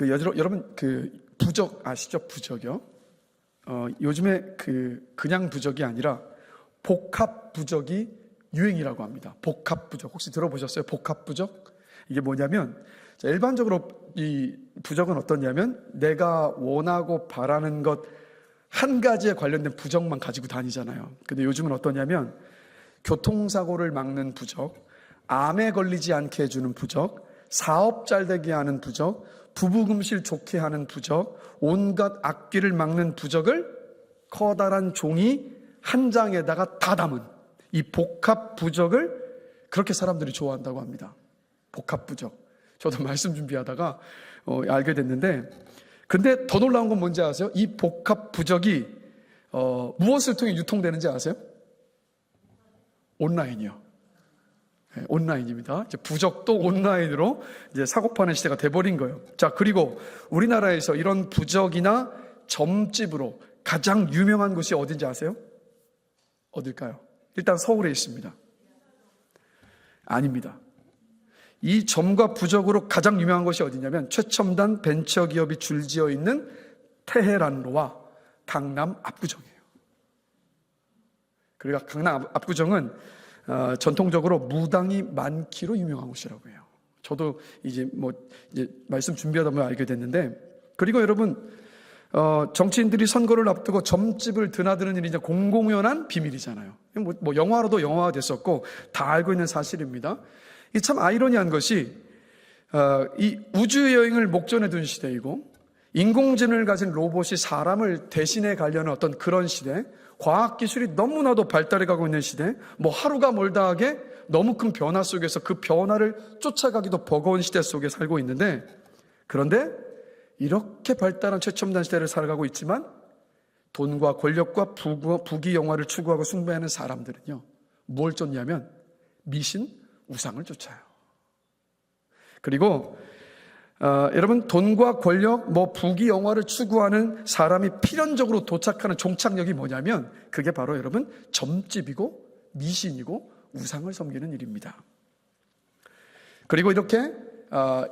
여러분 부적 아시죠? 부적이요. 요즘에 그냥 부적이 아니라 복합 부적이 유행이라고 합니다. 복합 부적 혹시 들어보셨어요? 복합 부적? 이게 뭐냐면 일반적으로 이 부적은 어떠냐면 내가 원하고 바라는 것 한 가지에 관련된 부적만 가지고 다니잖아요. 근데 요즘은 어떠냐면 교통사고를 막는 부적, 암에 걸리지 않게 해주는 부적, 사업 잘 되게 하는 부적, 부부금실 좋게 하는 부적, 온갖 악귀를 막는 부적을 커다란 종이 한 장에다가 다 담은 이 복합 부적을 그렇게 사람들이 좋아한다고 합니다. 복합 부적. 저도 말씀 준비하다가 알게 됐는데, 근데 더 놀라운 건 뭔지 아세요? 이 복합 부적이 무엇을 통해 유통되는지 아세요? 온라인이요. 네, 온라인입니다. 이제 부적도 온라인으로 이제 사고 파는 시대가 돼버린 거예요. 자, 그리고 우리나라에서 이런 부적이나 점집으로 가장 유명한 곳이 어딘지 아세요? 어딜까요? 일단 서울에 있습니다. 아닙니다. 이 점과 부적으로 가장 유명한 곳이 어디냐면 최첨단 벤처기업이 줄지어 있는 테헤란로와 강남 압구정이에요. 그러니까 강남 압구정은 전통적으로 무당이 많기로 유명한 곳이라고 해요. 저도 이제 말씀 준비하다 보면 알게 됐는데, 그리고 여러분 정치인들이 선거를 앞두고 점집을 드나드는 일이 이제 공공연한 비밀이잖아요. 뭐 영화로도 영화가 됐었고 다 알고 있는 사실입니다. 이 참 아이러니한 것이 이 우주 여행을 목전에 둔 시대이고 인공지능을 가진 로봇이 사람을 대신해 가려는 어떤 그런 시대, 과학기술이 너무나도 발달해 가고 있는 시대, 뭐 하루가 멀다 하게 너무 큰 변화 속에서 그 변화를 쫓아가기도 버거운 시대 속에 살고 있는데, 그런데 이렇게 발달한 최첨단 시대를 살아가고 있지만 돈과 권력과 부귀 영화를 추구하고 숭배하는 사람들은요, 뭘 쫓냐면 미신, 우상을 쫓아요. 그리고 여러분 돈과 권력, 부귀 영화를 추구하는 사람이 필연적으로 도착하는 종착역이 뭐냐면 그게 바로 여러분 점집이고 미신이고 우상을 섬기는 일입니다. 그리고 이렇게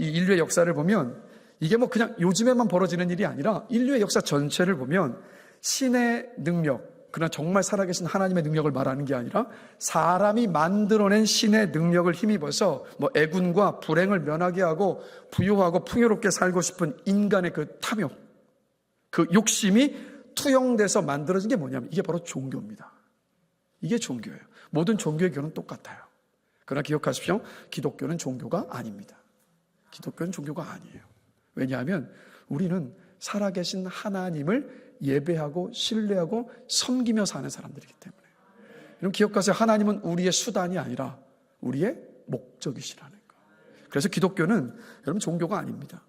이 인류의 역사를 보면 이게 그냥 요즘에만 벌어지는 일이 아니라 인류의 역사 전체를 보면 신의 능력, 그러나 정말 살아계신 하나님의 능력을 말하는 게 아니라 사람이 만들어낸 신의 능력을 힘입어서 애군과 불행을 면하게 하고 부유하고 풍요롭게 살고 싶은 인간의 그 탐욕, 그 욕심이 투영돼서 만들어진 게 뭐냐면 이게 바로 종교입니다. 이게 종교예요. 모든 종교의 결은 똑같아요. 그러나 기억하십시오. 기독교는 종교가 아닙니다. 기독교는 종교가 아니에요. 왜냐하면 우리는 살아계신 하나님을 예배하고 신뢰하고 섬기며 사는 사람들이기 때문에. 여러분 기억하세요. 하나님은 우리의 수단이 아니라 우리의 목적이시라는 거. 그래서 기독교는 여러분 종교가 아닙니다.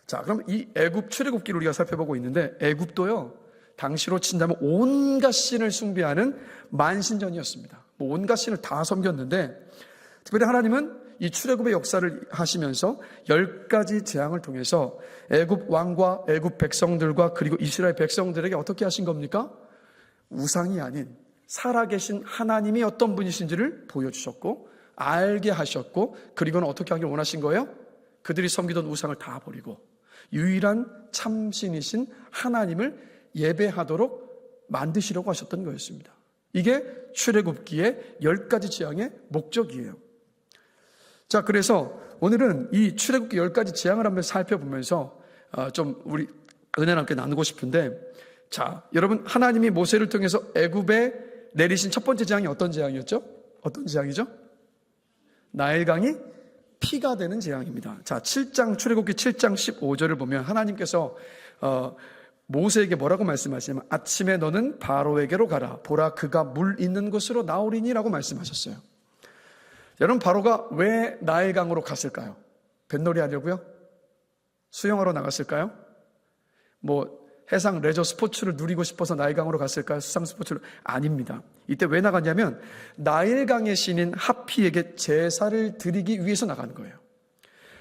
자, 그럼 이 애굽 출애굽기를 우리가 살펴보고 있는데, 애굽도요 당시로 친다면 온갖 신을 숭배하는 만신전이었습니다. 온갖 신을 다 섬겼는데, 특별히 하나님은 이 출애굽의 역사를 하시면서 10가지 재앙을 통해서 애굽 왕과 애굽 백성들과 그리고 이스라엘 백성들에게 어떻게 하신 겁니까? 우상이 아닌 살아계신 하나님이 어떤 분이신지를 보여주셨고 알게 하셨고, 그리고는 어떻게 하길 원하신 거예요? 그들이 섬기던 우상을 다 버리고 유일한 참신이신 하나님을 예배하도록 만드시려고 하셨던 거였습니다. 이게 출애굽기의 10가지 재앙의 목적이에요. 자, 그래서 오늘은 이 출애굽기 10가지 재앙을 한번 살펴보면서 좀 우리 은혜를 함께 나누고 싶은데, 자, 여러분 하나님이 모세를 통해서 애굽에 내리신 첫 번째 재앙이 어떤 재앙이었죠? 어떤 재앙이죠? 나일강이 피가 되는 재앙입니다. 자, 출애굽기 7장 15절을 보면 하나님께서 모세에게 뭐라고 말씀하시냐면 아침에 너는 바로에게로 가라. 보라 그가 물 있는 곳으로 나오리니 라고 말씀하셨어요. 여러분 바로가 왜 나일강으로 갔을까요? 뱃놀이 하려고요? 수영하러 나갔을까요? 해상 레저 스포츠를 누리고 싶어서 나일강으로 갔을까요? 수상 스포츠를? 아닙니다. 이때 왜 나갔냐면 나일강의 신인 하피에게 제사를 드리기 위해서 나간 거예요.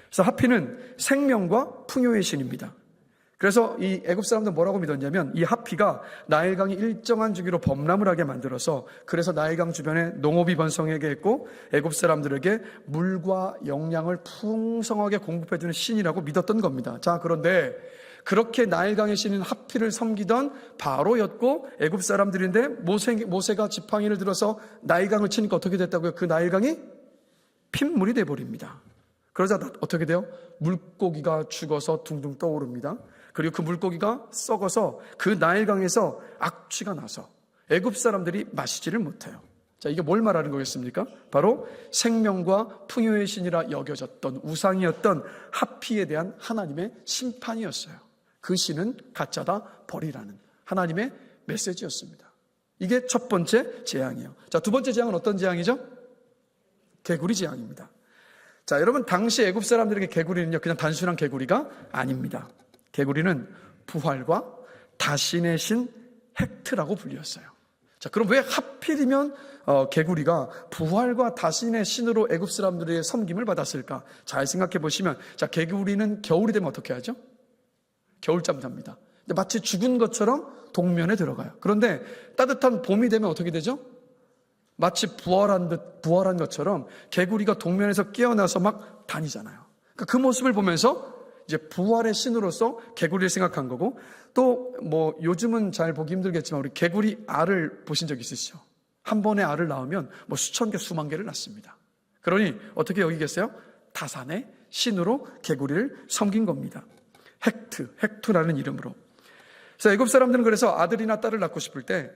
그래서 하피는 생명과 풍요의 신입니다. 그래서 이 애굽 사람들은 뭐라고 믿었냐면 이 하피가 나일강이 일정한 주기로 범람을 하게 만들어서 그래서 나일강 주변에 농업이 번성하게 했고 애굽 사람들에게 물과 영양을 풍성하게 공급해주는 신이라고 믿었던 겁니다. 자, 그런데 그렇게 나일강의 신인 하피를 섬기던 바로였고 애굽 사람들인데 모세가 지팡이를 들어서 나일강을 치니까 어떻게 됐다고요? 그 나일강이 핏물이 돼버립니다. 그러자 어떻게 돼요? 물고기가 죽어서 둥둥 떠오릅니다. 그리고 그 물고기가 썩어서 그 나일강에서 악취가 나서 애굽 사람들이 마시지를 못해요. 자, 이게 뭘 말하는 거겠습니까? 바로 생명과 풍요의 신이라 여겨졌던 우상이었던 하피에 대한 하나님의 심판이었어요. 그 신은 가짜다, 버리라는 하나님의 메시지였습니다. 이게 첫 번째 재앙이에요. 자, 두 번째 재앙은 어떤 재앙이죠? 개구리 재앙입니다. 자, 여러분, 당시 애굽 사람들에게 개구리는요, 그냥 단순한 개구리가 아닙니다. 개구리는 부활과 다신의 신 헥트라고 불렸어요. 자, 그럼 왜 하필이면 개구리가 부활과 다신의 신으로 애굽 사람들의 섬김을 받았을까? 잘 생각해 보시면, 자, 개구리는 겨울이 되면 어떻게 하죠? 겨울잠 잡니다. 마치 죽은 것처럼 동면에 들어가요. 그런데 따뜻한 봄이 되면 어떻게 되죠? 마치 부활한 것처럼 개구리가 동면에서 깨어나서 막 다니잖아요. 그러니까 그 모습을 보면서 이제 부활의 신으로서 개구리를 생각한 거고, 또 뭐 요즘은 잘 보기 힘들겠지만 우리 개구리 알을 보신 적 있으시죠? 한 번에 알을 낳으면 뭐 수천 개, 수만 개를 낳습니다. 그러니 어떻게 여기겠어요? 다산의 신으로 개구리를 섬긴 겁니다. 헥투라는 이름으로. 그래서 애굽 사람들은 그래서 아들이나 딸을 낳고 싶을 때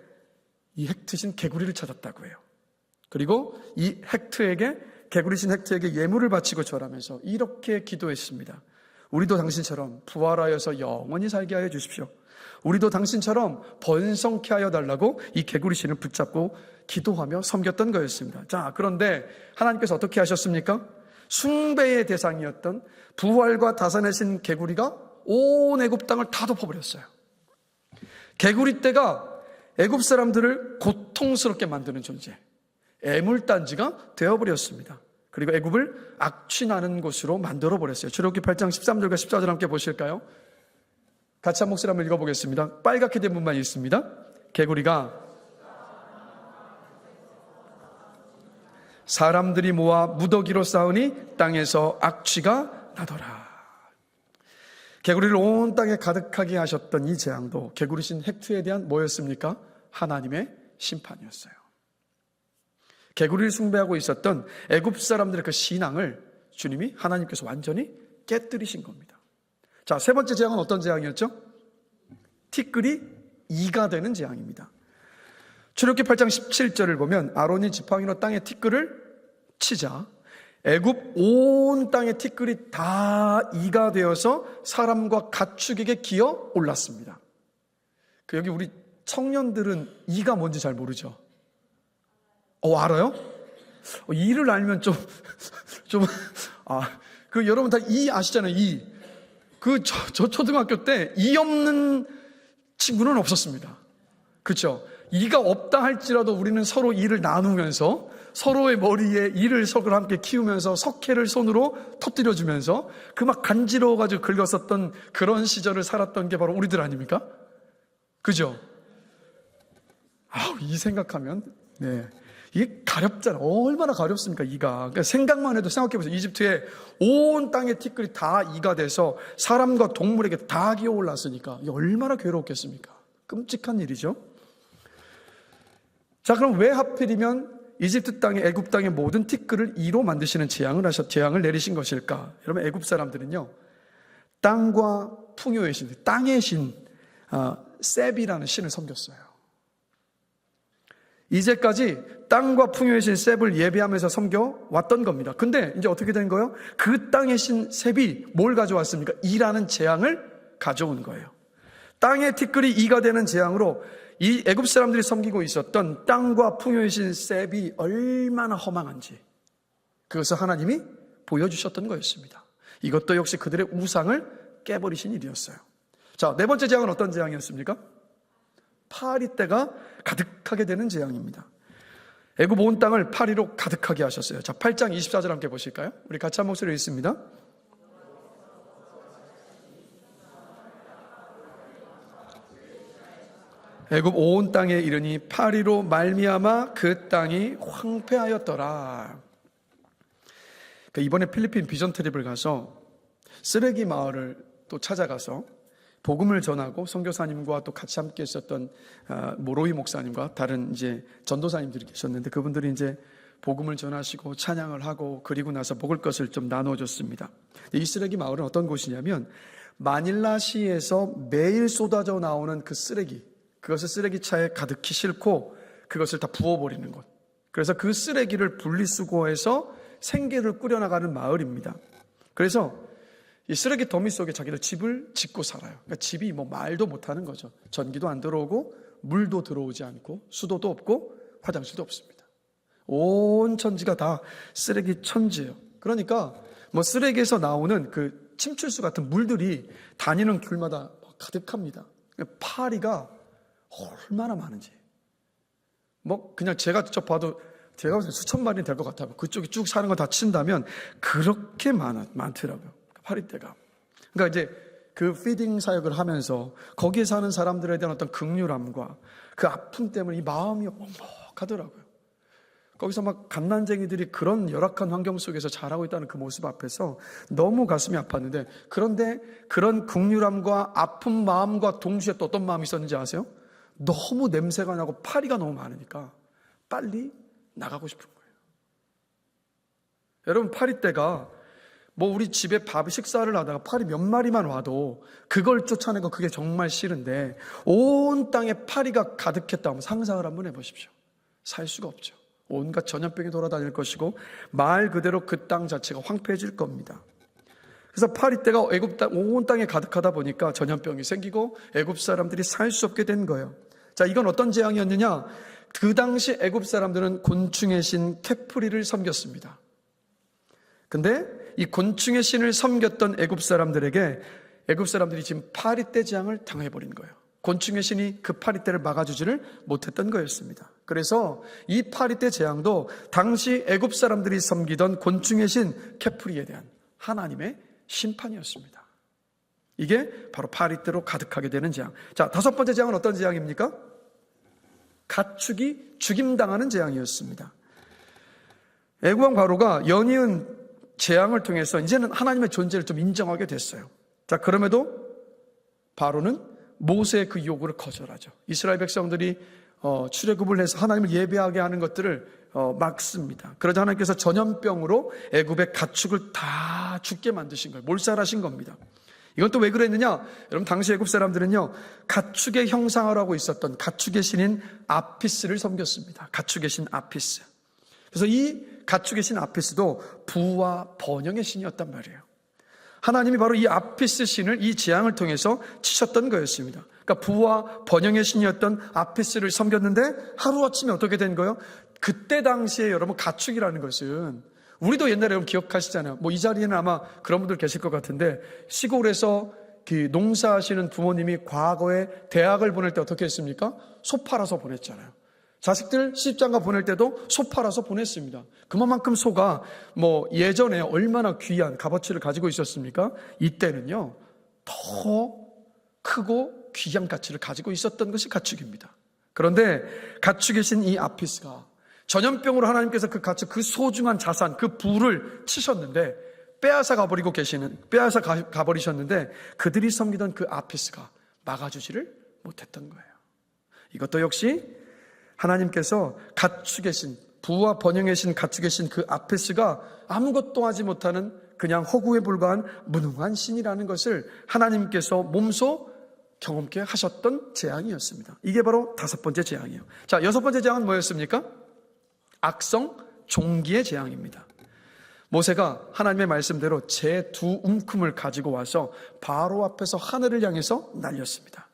이 헥트신 개구리를 찾았다고 해요. 그리고 이 개구리신 헥트에게 예물을 바치고 절하면서 이렇게 기도했습니다. 우리도 당신처럼 부활하여서 영원히 살게 하여 주십시오. 우리도 당신처럼 번성케 하여 달라고 이 개구리신을 붙잡고 기도하며 섬겼던 거였습니다. 자, 그런데 하나님께서 어떻게 하셨습니까? 숭배의 대상이었던 부활과 다산의 신 개구리가 온 애굽 땅을 다 덮어버렸어요. 개구리 떼가 애굽 사람들을 고통스럽게 만드는 존재, 애물단지가 되어버렸습니다. 그리고 애굽을 악취나는 곳으로 만들어버렸어요. 출애굽기 8장 13절과 14절 함께 보실까요? 같이 한 목소리 한번 읽어보겠습니다. 빨갛게 된 문만 있습니다. 개구리가 사람들이 모아 무더기로 쌓으니 땅에서 악취가 나더라. 개구리를 온 땅에 가득하게 하셨던 이 재앙도 개구리신 헥트에 대한 뭐였습니까? 하나님의 심판이었어요. 개구리를 숭배하고 있었던 애굽 사람들의 그 신앙을 주님이 하나님께서 완전히 깨뜨리신 겁니다. 자, 세 번째 재앙은 어떤 재앙이었죠? 티끌이 이가 되는 재앙입니다. 출애굽기 8장 17절을 보면 아론이 지팡이로 땅에 티끌을 치자 애굽 온 땅의 티끌이 다 이가 되어서 사람과 가축에게 기어 올랐습니다. 여기 우리 청년들은 이가 뭔지 잘 모르죠? 알아요? 이를 알면 여러분 다 이 아시잖아요, 이. 저 초등학교 때 이 없는 친구는 없었습니다. 그렇죠? 이가 없다 할지라도 우리는 서로 이를 나누면서 서로의 머리에 이를 석을 함께 키우면서 석회를 손으로 터뜨려주면서 그 막 간지러워가지고 긁었었던 그런 시절을 살았던 게 바로 우리들 아닙니까? 그죠? 이 생각하면, 네. 이게 가렵잖아. 얼마나 가렵습니까, 이가. 그러니까 생각만 해도 생각해보세요. 이집트에 온 땅의 티끌이 다 이가 돼서 사람과 동물에게 다 기어 올랐으니까 이게 얼마나 괴로웠겠습니까? 끔찍한 일이죠. 자, 그럼 왜 하필이면 이집트 땅에 애굽 땅의 모든 티끌을 이로 만드시는 재앙을 내리신 것일까? 여러분, 애굽 사람들은요, 땅과 풍요의 신, 땅의 신, 셉이라는 신을 섬겼어요. 이제까지 땅과 풍요의 신 셉을 예배하면서 섬겨왔던 겁니다. 근데 이제 어떻게 된 거예요? 그 땅의 신 셉이 뭘 가져왔습니까? 이라는 재앙을 가져온 거예요. 땅의 티끌이 이가 되는 재앙으로 이 애굽 사람들이 섬기고 있었던 땅과 풍요의 신 셉이 얼마나 허망한지 그것을 하나님이 보여주셨던 거였습니다. 이것도 역시 그들의 우상을 깨버리신 일이었어요. 자, 네 번째 재앙은 어떤 재앙이었습니까? 파리떼가 가득하게 되는 재앙입니다. 애굽 온 땅을 파리로 가득하게 하셨어요. 자, 8장 24절 함께 보실까요? 우리 같이 한 목소리로 읽습니다. 애굽 온 땅에 이르니 파리로 말미암아 그 땅이 황폐하였더라. 그러니까 이번에 필리핀 비전 트립을 가서 쓰레기 마을을 또 찾아가서 복음을 전하고 선교사님과 또 같이 함께 있었던 모로이 목사님과 다른 이제 전도사님들이 계셨는데, 그분들이 이제 복음을 전하시고 찬양을 하고 그리고 나서 먹을 것을 좀 나눠줬습니다. 이 쓰레기 마을은 어떤 곳이냐면 마닐라시에서 매일 쏟아져 나오는 그 쓰레기, 그것을 쓰레기차에 가득히 싣고 그것을 다 부어버리는 곳. 그래서 그 쓰레기를 분리수거해서 생계를 꾸려나가는 마을입니다. 그래서 이 쓰레기 더미 속에 자기들 집을 짓고 살아요. 그러니까 집이 뭐 말도 못하는 거죠. 전기도 안 들어오고 물도 들어오지 않고 수도도 없고 화장실도 없습니다. 온 천지가 다 쓰레기 천지예요. 그러니까 뭐 쓰레기에서 나오는 그 침출수 같은 물들이 다니는 길마다 가득합니다. 파리가 얼마나 많은지. 뭐 그냥 제가 직접 봐도 제가 보기엔 수천 마리 될 것 같아요. 그쪽이 쭉 사는 거 다 친다면 그렇게 많더라고요. 파리떼가. 그러니까 이제 그 피딩 사역을 하면서 거기에 사는 사람들에 대한 어떤 긍휼함과 그 아픔 때문에 이 마음이 먹먹하더라고요. 거기서 막 갓난쟁이들이 그런 열악한 환경 속에서 자라고 있다는 그 모습 앞에서 너무 가슴이 아팠는데, 그런데 그런 긍휼함과 아픈 마음과 동시에 또 어떤 마음이 있었는지 아세요? 너무 냄새가 나고 파리가 너무 많으니까 빨리 나가고 싶은 거예요. 여러분, 파리떼가 뭐 우리 집에 식사를 하다가 파리 몇 마리만 와도 그걸 쫓아내고 그게 정말 싫은데, 온 땅에 파리가 가득했다 하면 상상을 한번 해보십시오. 살 수가 없죠. 온갖 전염병이 돌아다닐 것이고 말 그대로 그 땅 자체가 황폐해질 겁니다. 그래서 파리떼가 애굽 땅 온 땅에 가득하다 보니까 전염병이 생기고 애굽 사람들이 살 수 없게 된 거예요. 자, 이건 어떤 재앙이었느냐? 그 당시 애굽 사람들은 곤충의 신 케프리를 섬겼습니다. 근데 이 곤충의 신을 섬겼던 애굽 사람들에게 애굽 사람들이 지금 파리떼 재앙을 당해버린 거예요. 곤충의 신이 그 파리떼를 막아주지를 못했던 거였습니다. 그래서 이 파리떼 재앙도 당시 애굽 사람들이 섬기던 곤충의 신 케프리에 대한 하나님의 심판이었습니다. 이게 바로 파리떼로 가득하게 되는 재앙. 자, 다섯 번째 재앙은 어떤 재앙입니까? 가축이 죽임당하는 재앙이었습니다. 애굽 왕 바로가 연이은 재앙을 통해서 이제는 하나님의 존재를 좀 인정하게 됐어요. 자, 그럼에도 바로는 모세의 그 요구를 거절하죠. 이스라엘 백성들이 출애굽을 해서 하나님을 예배하게 하는 것들을 막습니다. 그러자 하나님께서 전염병으로 애굽의 가축을 다 죽게 만드신 거예요. 몰살하신 겁니다. 이건 또 왜 그랬느냐? 여러분, 당시 애굽 사람들은요, 가축의 형상을 하고 있었던 가축의 신인 아피스를 섬겼습니다. 가축의 신 아피스. 그래서 이 가축의 신 아피스도 부와 번영의 신이었단 말이에요. 하나님이 바로 이 아피스 신을 이 재앙을 통해서 치셨던 거였습니다. 그러니까 부와 번영의 신이었던 아피스를 섬겼는데 하루아침에 어떻게 된 거예요? 그때 당시에 여러분, 가축이라는 것은 우리도 옛날에 여러분 기억하시잖아요. 뭐 이 자리에는 아마 그런 분들 계실 것 같은데, 시골에서 그 농사하시는 부모님이 과거에 대학을 보낼 때 어떻게 했습니까? 소 팔아서 보냈잖아요. 자식들 시집장가 보낼 때도 소 팔아서 보냈습니다. 그만큼 소가 뭐 예전에 얼마나 귀한 값어치를 가지고 있었습니까? 이때는요, 더 크고 귀한 가치를 가지고 있었던 것이 가축입니다. 그런데 가축의 신 이 아피스가 전염병으로 하나님께서 그 가축, 그 소중한 자산, 그 부를 치셨는데 빼앗아 가버리셨는데 그들이 섬기던 그 아피스가 막아주지를 못했던 거예요. 이것도 역시 하나님께서 가축의 신, 부와 번영의 신, 가축의 신 그 아피스가 아무것도 하지 못하는 그냥 허구에 불과한 무능한 신이라는 것을 하나님께서 몸소 경험케 하셨던 재앙이었습니다. 이게 바로 다섯 번째 재앙이에요. 자, 여섯 번째 재앙은 뭐였습니까? 악성 종기의 재앙입니다. 모세가 하나님의 말씀대로 제 두 움큼을 가지고 와서 바로 앞에서 하늘을 향해서 날렸습니다.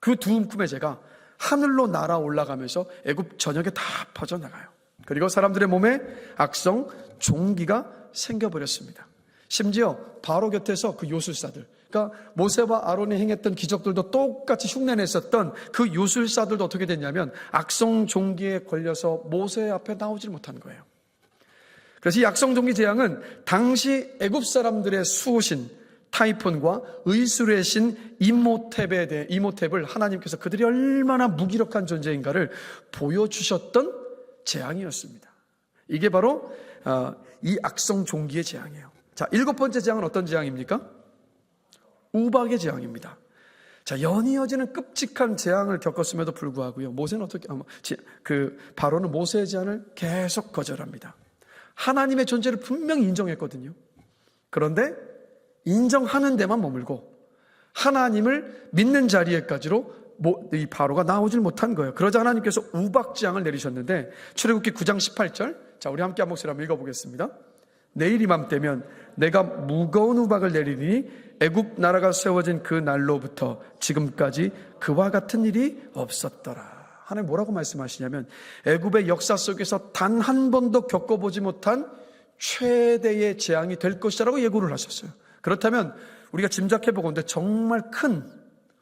그 두 움큼의 재가 하늘로 날아 올라가면서 애굽 전역에 다 퍼져나가요. 그리고 사람들의 몸에 악성 종기가 생겨버렸습니다. 심지어 바로 곁에서 그 요술사들, 그러니까 모세와 아론이 행했던 기적들도 똑같이 흉내냈었던 그 요술사들도 어떻게 됐냐면 악성 종기에 걸려서 모세 앞에 나오질 못한 거예요. 그래서 이 악성 종기 재앙은 당시 애굽 사람들의 수호신 타이푼과 의술의 신 이모탭을 하나님께서 그들이 얼마나 무기력한 존재인가를 보여주셨던 재앙이었습니다. 이게 바로 이 악성 종기의 재앙이에요. 자, 7번째 재앙은 어떤 재앙입니까? 우박의 재앙입니다. 자, 연이 여지는 끔찍한 재앙을 겪었음에도 불구하고요, 모세는 바로는 모세의 제안을 계속 거절합니다. 하나님의 존재를 분명히 인정했거든요. 그런데 인정하는 데만 머물고 하나님을 믿는 자리에까지로 이 바로가 나오질 못한 거예요. 그러자 하나님께서 우박재앙을 내리셨는데, 출애굽기 9장 18절, 자, 우리 함께 한 목소리 한번 읽어보겠습니다. 내일 이맘때면 내가 무거운 우박을 내리니 애굽 나라가 세워진 그 날로부터 지금까지 그와 같은 일이 없었더라. 하나님 뭐라고 말씀하시냐면, 애굽의 역사 속에서 단 한 번도 겪어보지 못한 최대의 재앙이 될 것이라고 예고를 하셨어요. 그렇다면 우리가 짐작해보건대 정말 큰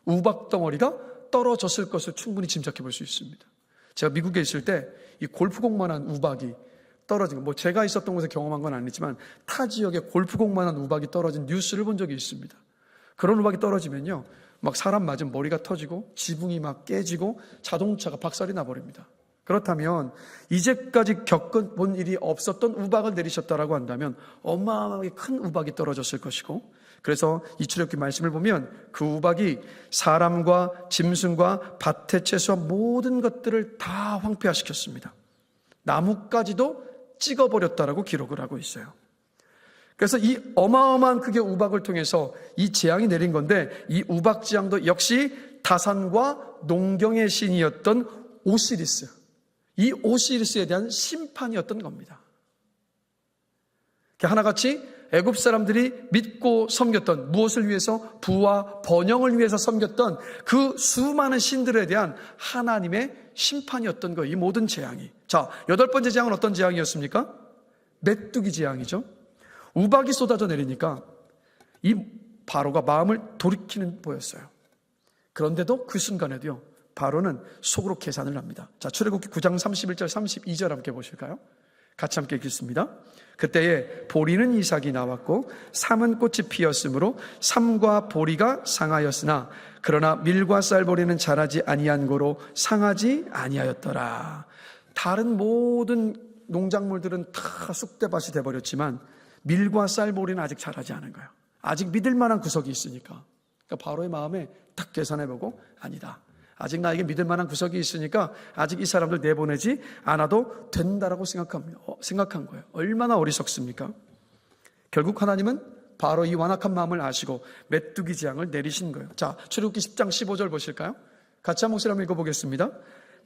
우박 덩어리가 떨어졌을 것을 충분히 짐작해 볼 수 있습니다. 제가 미국에 있을 때 이 골프공만한 우박이 떨어진 거, 제가 있었던 곳에 경험한 건 아니지만 타 지역에 골프공만한 우박이 떨어진 뉴스를 본 적이 있습니다. 그런 우박이 떨어지면요, 막 사람 맞으면 머리가 터지고 지붕이 막 깨지고 자동차가 박살이 나버립니다. 그렇다면 이제까지 겪어본 일이 없었던 우박을 내리셨다라고 한다면 어마어마하게 큰 우박이 떨어졌을 것이고, 그래서 이 출애굽기 말씀을 보면 그 우박이 사람과 짐승과 밭의 채소와 모든 것들을 다 황폐화시켰습니다. 나무까지도 찍어버렸다라고 기록을 하고 있어요. 그래서 이 어마어마한 크기의 우박을 통해서 이 재앙이 내린 건데, 이 우박 재앙도 역시 다산과 농경의 신이었던 오시리스, 이 오시리스에 대한 심판이었던 겁니다. 하나같이 애굽 사람들이 믿고 섬겼던, 무엇을 위해서? 부와 번영을 위해서 섬겼던 그 수많은 신들에 대한 하나님의 심판이었던 거예요, 이 모든 재앙이. 자, 8번째 재앙은 어떤 재앙이었습니까? 메뚜기 재앙이죠. 우박이 쏟아져 내리니까 이 바로가 마음을 돌이키는 보였어요. 그런데도 그 순간에도요, 바로는 속으로 계산을 합니다. 자, 출애굽기 9장 31절 32절 함께 보실까요? 같이 함께 읽겠습니다. 그때에 보리는 이삭이 나왔고 삼은 꽃이 피었으므로 삼과 보리가 상하였으나 그러나 밀과 쌀보리는 자라지 아니한 고로 상하지 아니하였더라. 다른 모든 농작물들은 다 쑥대밭이 돼버렸지만 밀과 쌀보리는 아직 자라지 않은 거예요. 아직 믿을 만한 구석이 있으니까. 그러니까 바로의 마음에 딱 계산해보고, 아니다, 아직 나에게 믿을 만한 구석이 있으니까 아직 이 사람들 내보내지 않아도 된다라고 생각한 거예요. 얼마나 어리석습니까? 결국 하나님은 바로 이 완악한 마음을 아시고 메뚜기 재앙을 내리신 거예요. 자, 출애굽기 10장 15절 보실까요? 같이 한 목소리 한번 읽어보겠습니다.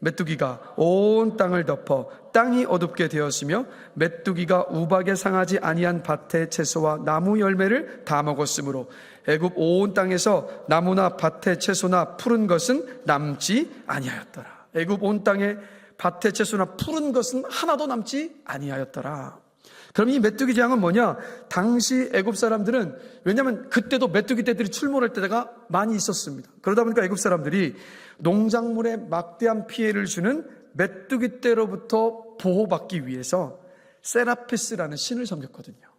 메뚜기가 온 땅을 덮어 땅이 어둡게 되었으며 메뚜기가 우박에 상하지 아니한 밭의 채소와 나무 열매를 다 먹었으므로 애굽 온 땅에서 나무나 밭의 채소나 푸른 것은 남지 아니하였더라. 애굽 온 땅에 밭의 채소나 푸른 것은 하나도 남지 아니하였더라. 그럼 이 메뚜기 재앙은 뭐냐? 당시 애굽 사람들은, 왜냐하면 그때도 메뚜기 떼들이 출몰할 때가 많이 있었습니다. 그러다 보니까 애굽 사람들이 농작물에 막대한 피해를 주는 메뚜기 떼로부터 보호받기 위해서 세라피스라는 신을 섬겼거든요.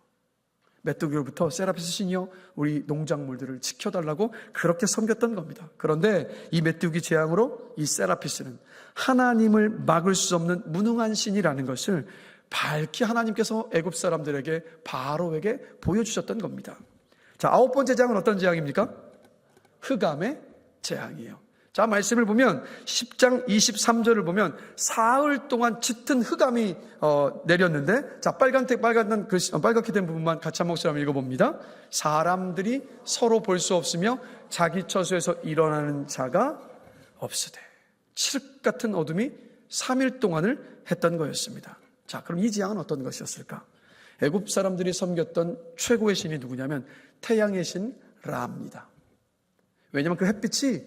메뚜기로부터 세라피스 신이요, 우리 농작물들을 지켜달라고 그렇게 섬겼던 겁니다. 그런데 이 메뚜기 재앙으로 이 세라피스는 하나님을 막을 수 없는 무능한 신이라는 것을 밝히 하나님께서 애굽 사람들에게, 바로에게 보여주셨던 겁니다. 자, 9번째 재앙은 어떤 재앙입니까? 흑암의 재앙이에요. 자, 말씀을 보면 10장 23절을 보면 사흘 동안 짙은 흑암이 내렸는데, 자, 빨갛게 된 부분만 같이 한 목소리 한번 읽어봅니다. 사람들이 서로 볼 수 없으며 자기 처소에서 일어나는 자가 없으되. 칠흑 같은 어둠이 3일 동안을 했던 거였습니다. 자, 그럼 이 재앙은 어떤 것이었을까? 애굽 사람들이 섬겼던 최고의 신이 누구냐면 태양의 신 라입니다. 왜냐하면 그 햇빛이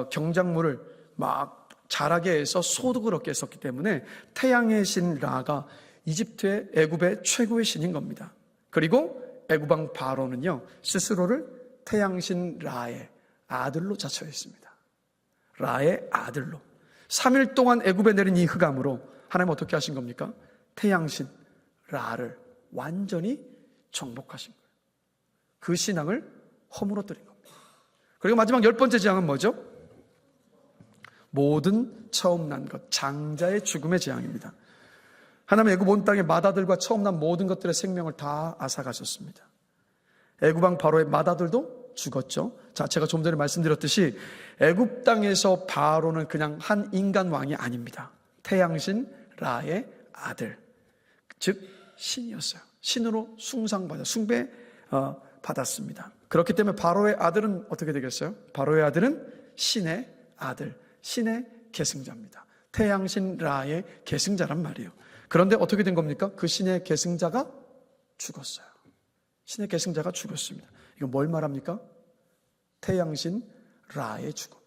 경작물을 막 자라게 해서 소득을 얻게 했었기 때문에 태양의 신 라가 이집트의 애굽의 최고의 신인 겁니다. 그리고 애굽 왕 바로는요, 스스로를 태양신 라의 아들로 자처했습니다. 라의 아들로. 3일 동안 애굽에 내린 이 흑암으로 하나님 어떻게 하신 겁니까? 태양신 라를 완전히 정복하신 거예요. 그 신앙을 허물어뜨린 겁니다. 그리고 마지막 10번째 재앙은 뭐죠? 모든 처음 난 것, 장자의 죽음의 재앙입니다. 하나님은 애굽 온 땅의 맏아들과 처음 난 모든 것들의 생명을 다 앗아가셨습니다. 애굽 왕 바로의 맏아들도 죽었죠. 자, 제가 좀 전에 말씀드렸듯이 애굽 땅에서 바로는 그냥 한 인간 왕이 아닙니다. 태양신 라의 아들, 즉 신이었어요. 신으로 숭배 받았습니다. 그렇기 때문에 바로의 아들은 어떻게 되겠어요? 바로의 아들은 신의 아들, 신의 계승자입니다. 태양신 라의 계승자란 말이에요. 그런데 어떻게 된 겁니까? 그 신의 계승자가 죽었어요. 신의 계승자가 죽었습니다. 이거 뭘 말합니까? 태양신 라의 죽음.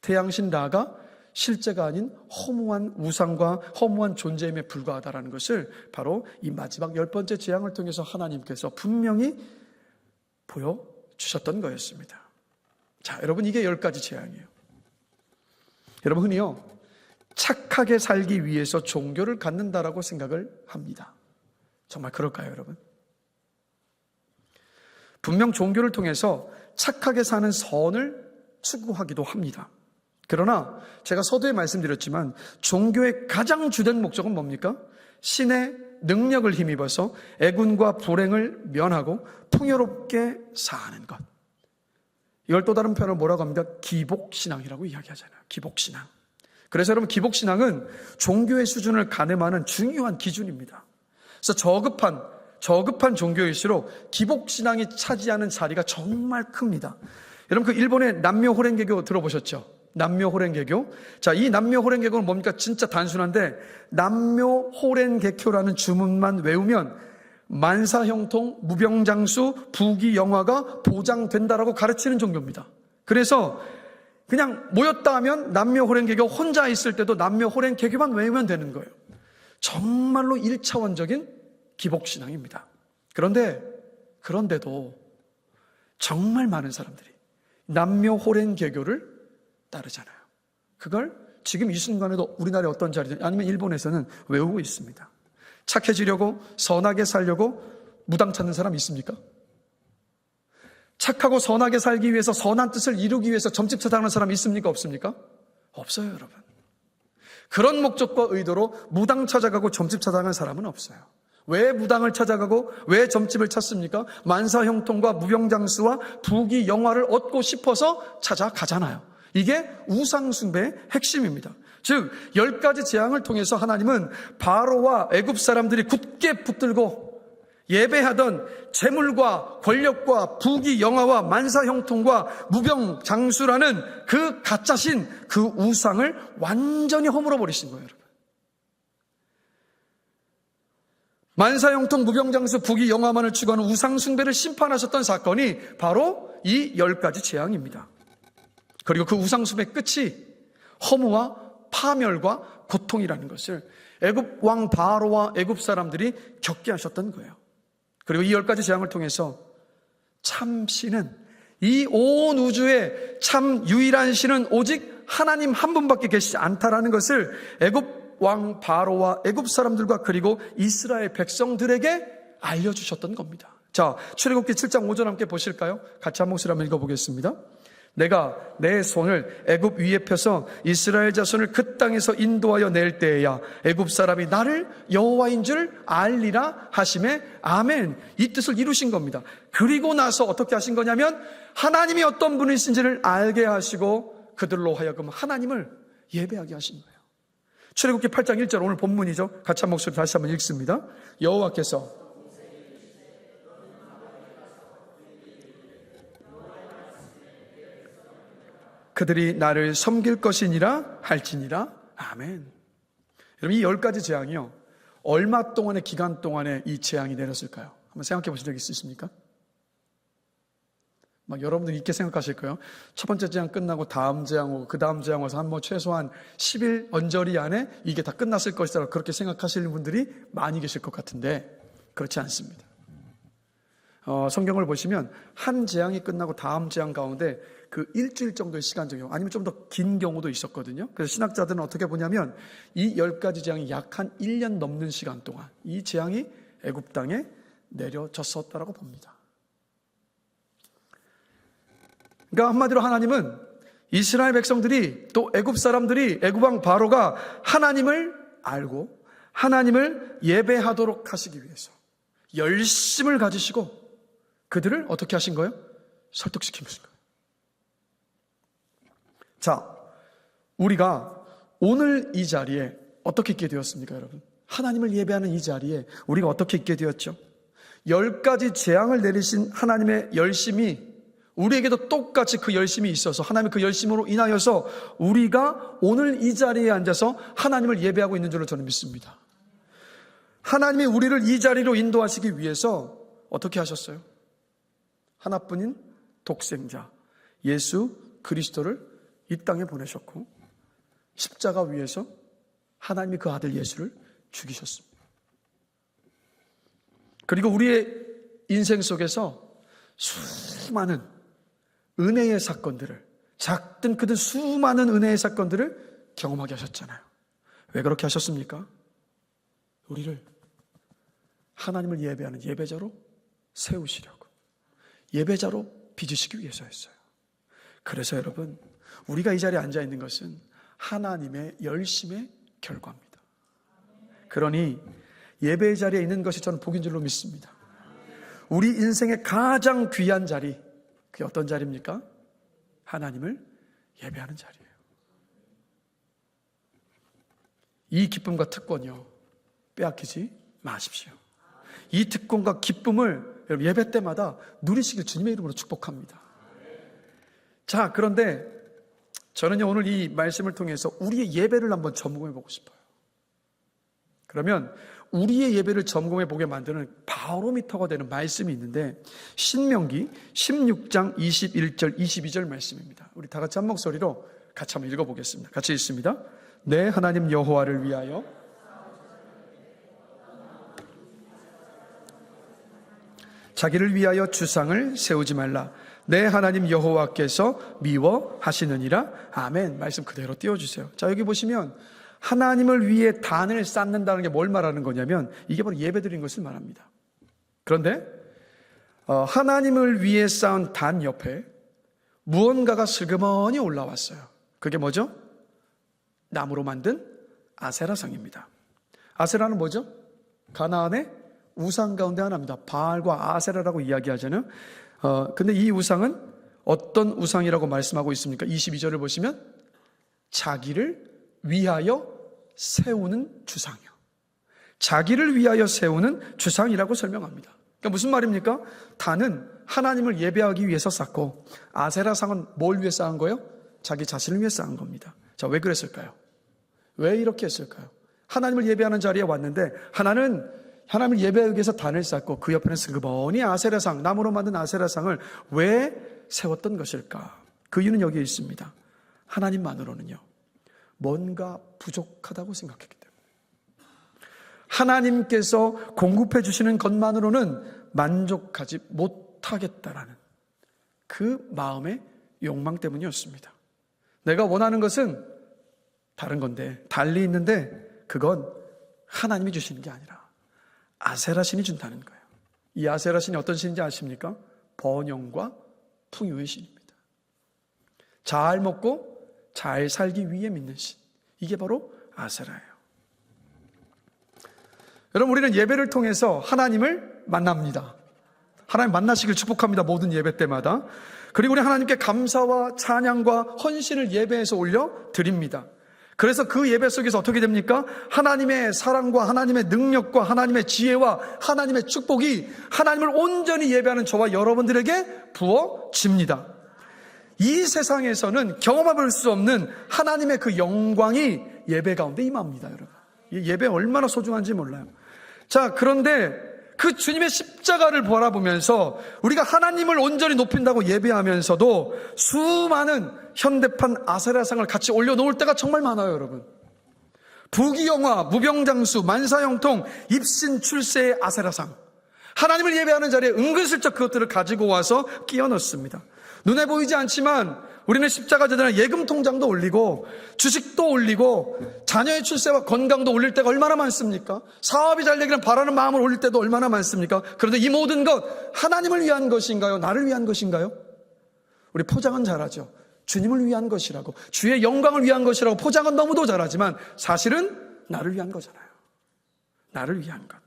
태양신 라가 실제가 아닌 허무한 우상과 허무한 존재임에 불과하다는 것을 바로 이 마지막 10번째 재앙을 통해서 하나님께서 분명히 보여주셨던 거였습니다. 자, 여러분, 이게 10가지 재앙이에요. 여러분, 흔히요 착하게 살기 위해서 종교를 갖는다라고 생각을 합니다. 정말 그럴까요, 여러분? 분명 종교를 통해서 착하게 사는 선을 추구하기도 합니다. 그러나 제가 서두에 말씀드렸지만 종교의 가장 주된 목적은 뭡니까? 신의 능력을 힘입어서 애군과 불행을 면하고 풍요롭게 사는 것. 이걸 또 다른 표현을 뭐라고 합니까? 기복신앙이라고 이야기하잖아요. 기복신앙. 그래서 여러분, 기복신앙은 종교의 수준을 가늠하는 중요한 기준입니다. 그래서 저급한 종교일수록 기복신앙이 차지하는 자리가 정말 큽니다. 여러분, 그 일본의 남묘호랭개교 들어보셨죠? 남묘호랭개교. 자, 이 남묘호랭개교는 뭡니까? 진짜 단순한데 남묘호랭개교라는 주문만 외우면 만사형통, 무병장수, 부귀영화가 보장된다라고 가르치는 종교입니다. 그래서 그냥 모였다 하면 남묘호랭개교, 혼자 있을 때도 남묘호랭개교만 외우면 되는 거예요. 정말로 1차원적인 기복신앙입니다. 그런데도 정말 많은 사람들이 남묘호랭개교를 따르잖아요. 그걸 지금 이 순간에도 우리나라의 어떤 자리든 아니면 일본에서는 외우고 있습니다. 착해지려고, 선하게 살려고 무당 찾는 사람 있습니까? 착하고 선하게 살기 위해서, 선한 뜻을 이루기 위해서 점집 찾아가는 사람 있습니까? 없습니까? 없어요, 여러분. 그런 목적과 의도로 무당 찾아가고 점집 찾아가는 사람은 없어요. 왜 무당을 찾아가고 왜 점집을 찾습니까? 만사형통과 무병장수와 부귀영화를 얻고 싶어서 찾아가잖아요. 이게 우상숭배의 핵심입니다. 즉 10가지 재앙을 통해서 하나님은 바로와 애굽 사람들이 굳게 붙들고 예배하던 재물과 권력과 부귀영화와 만사형통과 무병장수라는 그 가짜신 그 우상을 완전히 허물어버리신 거예요, 여러분. 만사형통, 무병장수, 부귀영화만을 추구하는 우상숭배를 심판하셨던 사건이 바로 이 10가지 재앙입니다. 그리고 그 우상숭배의 끝이 허무와 파멸과 고통이라는 것을 애굽 왕 바로와 애굽 사람들이 겪게 하셨던 거예요. 그리고 이 10가지 재앙을 통해서 참 신은, 이 온 우주의 참 유일한 신은 오직 하나님 한 분밖에 계시지 않다라는 것을 애굽 왕 바로와 애굽 사람들과 그리고 이스라엘 백성들에게 알려주셨던 겁니다. 자, 출애굽기 7장 5절 함께 보실까요? 같이 한 목소리 한번 읽어보겠습니다. 내가 내 손을 애굽 위에 펴서 이스라엘 자손을 그 땅에서 인도하여 낼 때에야 애굽 사람이 나를 여호와인 줄 알리라 하시매 아멘. 이 뜻을 이루신 겁니다. 그리고 나서 어떻게 하신 거냐면 하나님이 어떤 분이신지를 알게 하시고 그들로 하여금 하나님을 예배하게 하신 거예요. 출애굽기 8장 1절, 오늘 본문이죠. 같이 한 목소리 다시 한번 읽습니다. 여호와께서 그들이 나를 섬길 것이니라 할지니라 아멘. 여러분, 이 10가지 재앙이요, 얼마 동안의 기간 동안에 이 재앙이 내렸을까요? 한번 생각해 보신 적 있으십니까? 막 여러분들이 이렇게 생각하실 거예요. 첫 번째 재앙 끝나고 다음 재앙 오고 그 다음 재앙 와서 한 최소한 10일 언저리 안에 이게 다 끝났을 것이다, 그렇게 생각하시는 분들이 많이 계실 것 같은데 그렇지 않습니다. 성경을 보시면 한 재앙이 끝나고 다음 재앙 가운데 그 일주일 정도의 시간적인 경우, 아니면 좀 더 긴 경우도 있었거든요. 그래서 신학자들은 어떻게 보냐면 이 10가지 재앙이 약 한 1년 넘는 시간 동안 이 재앙이 애굽 땅에 내려졌었다라고 봅니다. 그러니까 한마디로 하나님은 이스라엘 백성들이 또 애굽 사람들이 애굽 왕 바로가 하나님을 알고 하나님을 예배하도록 하시기 위해서 열심을 가지시고 그들을 어떻게 하신 거예요? 설득시키신 거예요. 자, 우리가 오늘 이 자리에 어떻게 있게 되었습니까, 여러분? 하나님을 예배하는 이 자리에 우리가 어떻게 있게 되었죠? 10가지 재앙을 내리신 하나님의 열심이 우리에게도 똑같이 그 열심이 있어서 하나님의 그 열심으로 인하여서 우리가 오늘 이 자리에 앉아서 하나님을 예배하고 있는 줄로 저는 믿습니다. 하나님이 우리를 이 자리로 인도하시기 위해서 어떻게 하셨어요? 하나뿐인 독생자 예수 그리스도를 이 땅에 보내셨고 십자가 위에서 하나님이 그 아들 예수를 죽이셨습니다. 그리고 우리의 인생 속에서 수많은 은혜의 사건들을, 작든 크든 수많은 은혜의 사건들을 경험하게 하셨잖아요. 왜 그렇게 하셨습니까? 우리를 하나님을 예배하는 예배자로 세우시려고, 예배자로 빚으시기 위해서였어요. 그래서 여러분, 우리가 이 자리에 앉아 있는 것은 하나님의 열심의 결과입니다. 그러니 예배의 자리에 있는 것이 저는 복인 줄로 믿습니다. 우리 인생의 가장 귀한 자리, 그게 어떤 자리입니까? 하나님을 예배하는 자리예요. 이 기쁨과 특권이요, 빼앗기지 마십시오. 이 특권과 기쁨을 여러분 예배 때마다 누리시길 주님의 이름으로 축복합니다. 자, 그런데 저는요, 오늘 이 말씀을 통해서 우리의 예배를 한번 점검해 보고 싶어요. 그러면 우리의 예배를 점검해 보게 만드는 바로미터가 되는 말씀이 있는데 신명기 16장 21절 22절 말씀입니다. 우리 다 같이 한 목소리로 같이 한번 읽어보겠습니다. 같이 읽습니다. 내 하나님 여호와를 위하여 자기를 위하여 주상을 세우지 말라. 내 하나님 여호와께서 미워하시느니라. 아멘. 말씀 그대로 띄워주세요. 자, 여기 보시면 하나님을 위해 단을 쌓는다는 게 뭘 말하는 거냐면 이게 바로 예배드린 것을 말합니다. 그런데 하나님을 위해 쌓은 단 옆에 무언가가 슬그머니 올라왔어요. 그게 뭐죠? 나무로 만든 아세라상입니다. 아세라는 뭐죠? 가나안의 우상 가운데 하나입니다. 바알과 아세라라고 이야기하잖아요. 근데 이 우상은 어떤 우상이라고 말씀하고 있습니까? 22절을 보시면 자기를 위하여 세우는 주상이요. 자기를 위하여 세우는 주상이라고 설명합니다. 그러니까 무슨 말입니까? 단은 하나님을 예배하기 위해서 쌓고 아세라상은 뭘 위해 쌓은 거예요? 자기 자신을 위해 쌓은 겁니다. 자, 왜 그랬을까요? 왜 이렇게 했을까요? 하나님을 예배하는 자리에 왔는데 하나님을 예배하기 위해서 단을 쌓고 그 옆에는 슬그머니 아세라상, 나무로 만든 아세라상을 왜 세웠던 것일까? 그 이유는 여기에 있습니다. 하나님만으로는요, 뭔가 부족하다고 생각했기 때문에 하나님께서 공급해 주시는 것만으로는 만족하지 못하겠다라는 그 마음의 욕망 때문이었습니다. 내가 원하는 것은 다른 건데, 달리 있는데 그건 하나님이 주시는 게 아니라 아세라 신이 준다는 거예요. 이 아세라 신이 어떤 신인지 아십니까? 번영과 풍요의 신입니다. 잘 먹고 잘 살기 위해 믿는 신, 이게 바로 아세라예요. 여러분, 우리는 예배를 통해서 하나님을 만납니다. 하나님 만나시길 축복합니다. 모든 예배 때마다. 그리고 우리 하나님께 감사와 찬양과 헌신을 예배에서 올려드립니다. 그래서 그 예배 속에서 어떻게 됩니까? 하나님의 사랑과 하나님의 능력과 하나님의 지혜와 하나님의 축복이 하나님을 온전히 예배하는 저와 여러분들에게 부어집니다. 이 세상에서는 경험해볼 수 없는 하나님의 그 영광이 예배 가운데 임합니다, 여러분. 이 예배 얼마나 소중한지 몰라요. 자, 그런데 그 주님의 십자가를 바라보면서 우리가 하나님을 온전히 높인다고 예배하면서도 수많은 현대판 아세라상을 같이 올려놓을 때가 정말 많아요, 여러분. 부귀영화, 무병장수, 만사형통, 입신 출세의 아세라상, 하나님을 예배하는 자리에 은근슬쩍 그것들을 가지고 와서 끼워 넣습니다. 눈에 보이지 않지만 우리는 십자가 제단에 예금 통장도 올리고 주식도 올리고 자녀의 출세와 건강도 올릴 때가 얼마나 많습니까? 사업이 잘 되기를 바라는 마음을 올릴 때도 얼마나 많습니까? 그런데 이 모든 것 하나님을 위한 것인가요? 나를 위한 것인가요? 우리 포장은 잘하죠. 주님을 위한 것이라고, 주의 영광을 위한 것이라고 포장은 너무도 잘하지만 사실은 나를 위한 거잖아요. 나를 위한 것.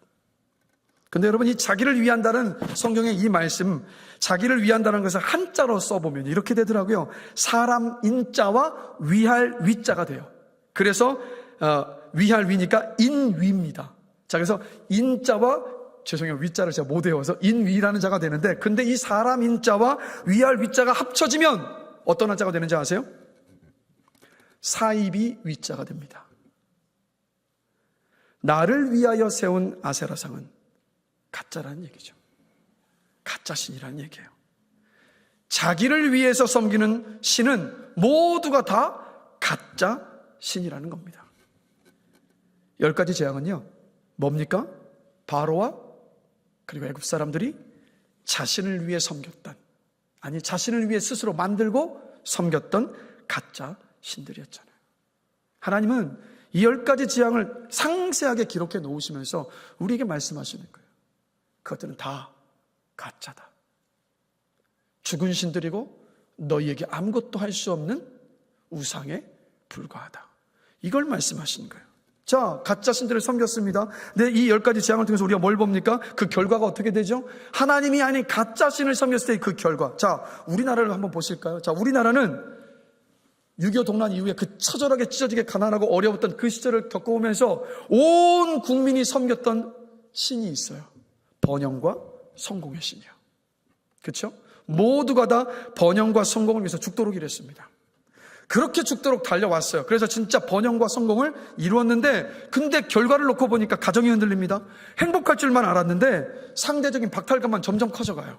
근데 여러분, 이 자기를 위한다는 성경의 이 말씀, 자기를 위한다는 것을 한자로 써보면 이렇게 되더라고요. 사람 인자와 위할 위자가 돼요. 그래서 위할 위니까 인위입니다. 자, 그래서 인자와, 죄송해요, 위자를 제가 못 외워서 인위라는 자가 되는데, 근데 이 사람 인자와 위할 위자가 합쳐지면 어떤 한자가 되는지 아세요? 사이비 위자가 됩니다. 나를 위하여 세운 아세라상은 가짜라는 얘기죠. 가짜 신이라는 얘기예요. 자기를 위해서 섬기는 신은 모두가 다 가짜 신이라는 겁니다. 10가지 재앙은요, 뭡니까? 바로와 그리고 애굽 사람들이 자신을 위해 섬겼던, 아니 자신을 위해 스스로 만들고 섬겼던 가짜 신들이었잖아요. 하나님은 이 10가지 재앙을 상세하게 기록해 놓으시면서 우리에게 말씀하시는 거예요. 그것들은 다 가짜다. 죽은 신들이고 너희에게 아무것도 할 수 없는 우상에 불과하다. 이걸 말씀하시는 거예요. 자, 가짜 신들을 섬겼습니다. 근데 이 10가지 재앙을 통해서 우리가 뭘 봅니까? 그 결과가 어떻게 되죠? 하나님이 아닌 가짜 신을 섬겼을 때 그 결과. 자, 우리나라를 한번 보실까요? 자, 우리나라는 6.25 동란 이후에 그 처절하게 찢어지게 가난하고 어려웠던 그 시절을 겪어오면서 온 국민이 섬겼던 신이 있어요. 번영과 성공의 신이요. 그렇죠? 모두가 다 번영과 성공을 위해서 죽도록 일했습니다. 그렇게 죽도록 달려왔어요. 그래서 진짜 번영과 성공을 이루었는데, 근데 결과를 놓고 보니까 가정이 흔들립니다. 행복할 줄만 알았는데 상대적인 박탈감만 점점 커져가요.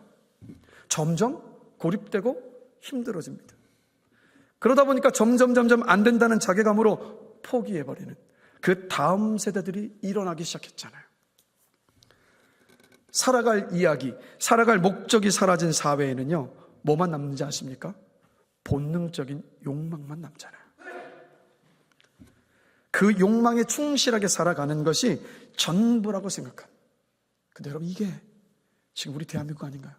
점점 고립되고 힘들어집니다. 그러다 보니까 점점 안 된다는 자괴감으로 포기해버리는 그 다음 세대들이 일어나기 시작했잖아요. 살아갈 이야기, 살아갈 목적이 사라진 사회에는요, 뭐만 남는지 아십니까? 본능적인 욕망만 남잖아요. 그 욕망에 충실하게 살아가는 것이 전부라고 생각합니다. 근데 여러분, 이게 지금 우리 대한민국 아닌가요?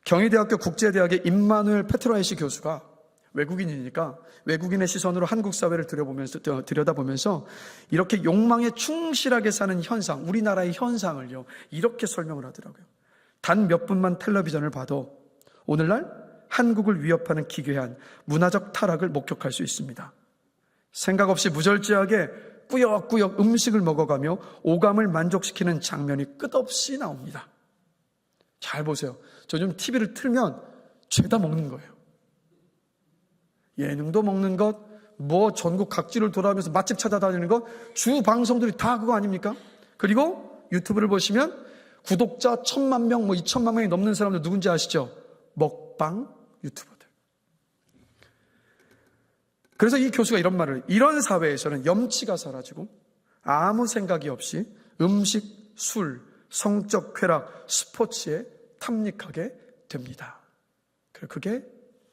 경희대학교 국제대학의 임마누엘 페트라이시 교수가 외국인이니까 외국인의 시선으로 한국 사회를 들여다보면서 이렇게 욕망에 충실하게 사는 현상, 우리나라의 현상을요, 이렇게 설명을 하더라고요. 단 몇 분만 텔레비전을 봐도 오늘날 한국을 위협하는 기괴한 문화적 타락을 목격할 수 있습니다. 생각 없이 무절제하게 꾸역꾸역 음식을 먹어가며 오감을 만족시키는 장면이 끝없이 나옵니다. 잘 보세요. 저 좀 TV를 틀면 죄다 먹는 거예요. 예능도 먹는 것, 뭐 전국 각지를 돌아다니면서 맛집 찾아다니는 것, 주 방송들이 다 그거 아닙니까? 그리고 유튜브를 보시면 구독자 1,000만 명, 2,000만 명이 넘는 사람들 누군지 아시죠? 먹방 유튜버들. 그래서 이 교수가 이런 말을, 이런 사회에서는 염치가 사라지고 아무 생각이 없이 음식, 술, 성적 쾌락, 스포츠에 탐닉하게 됩니다. 그게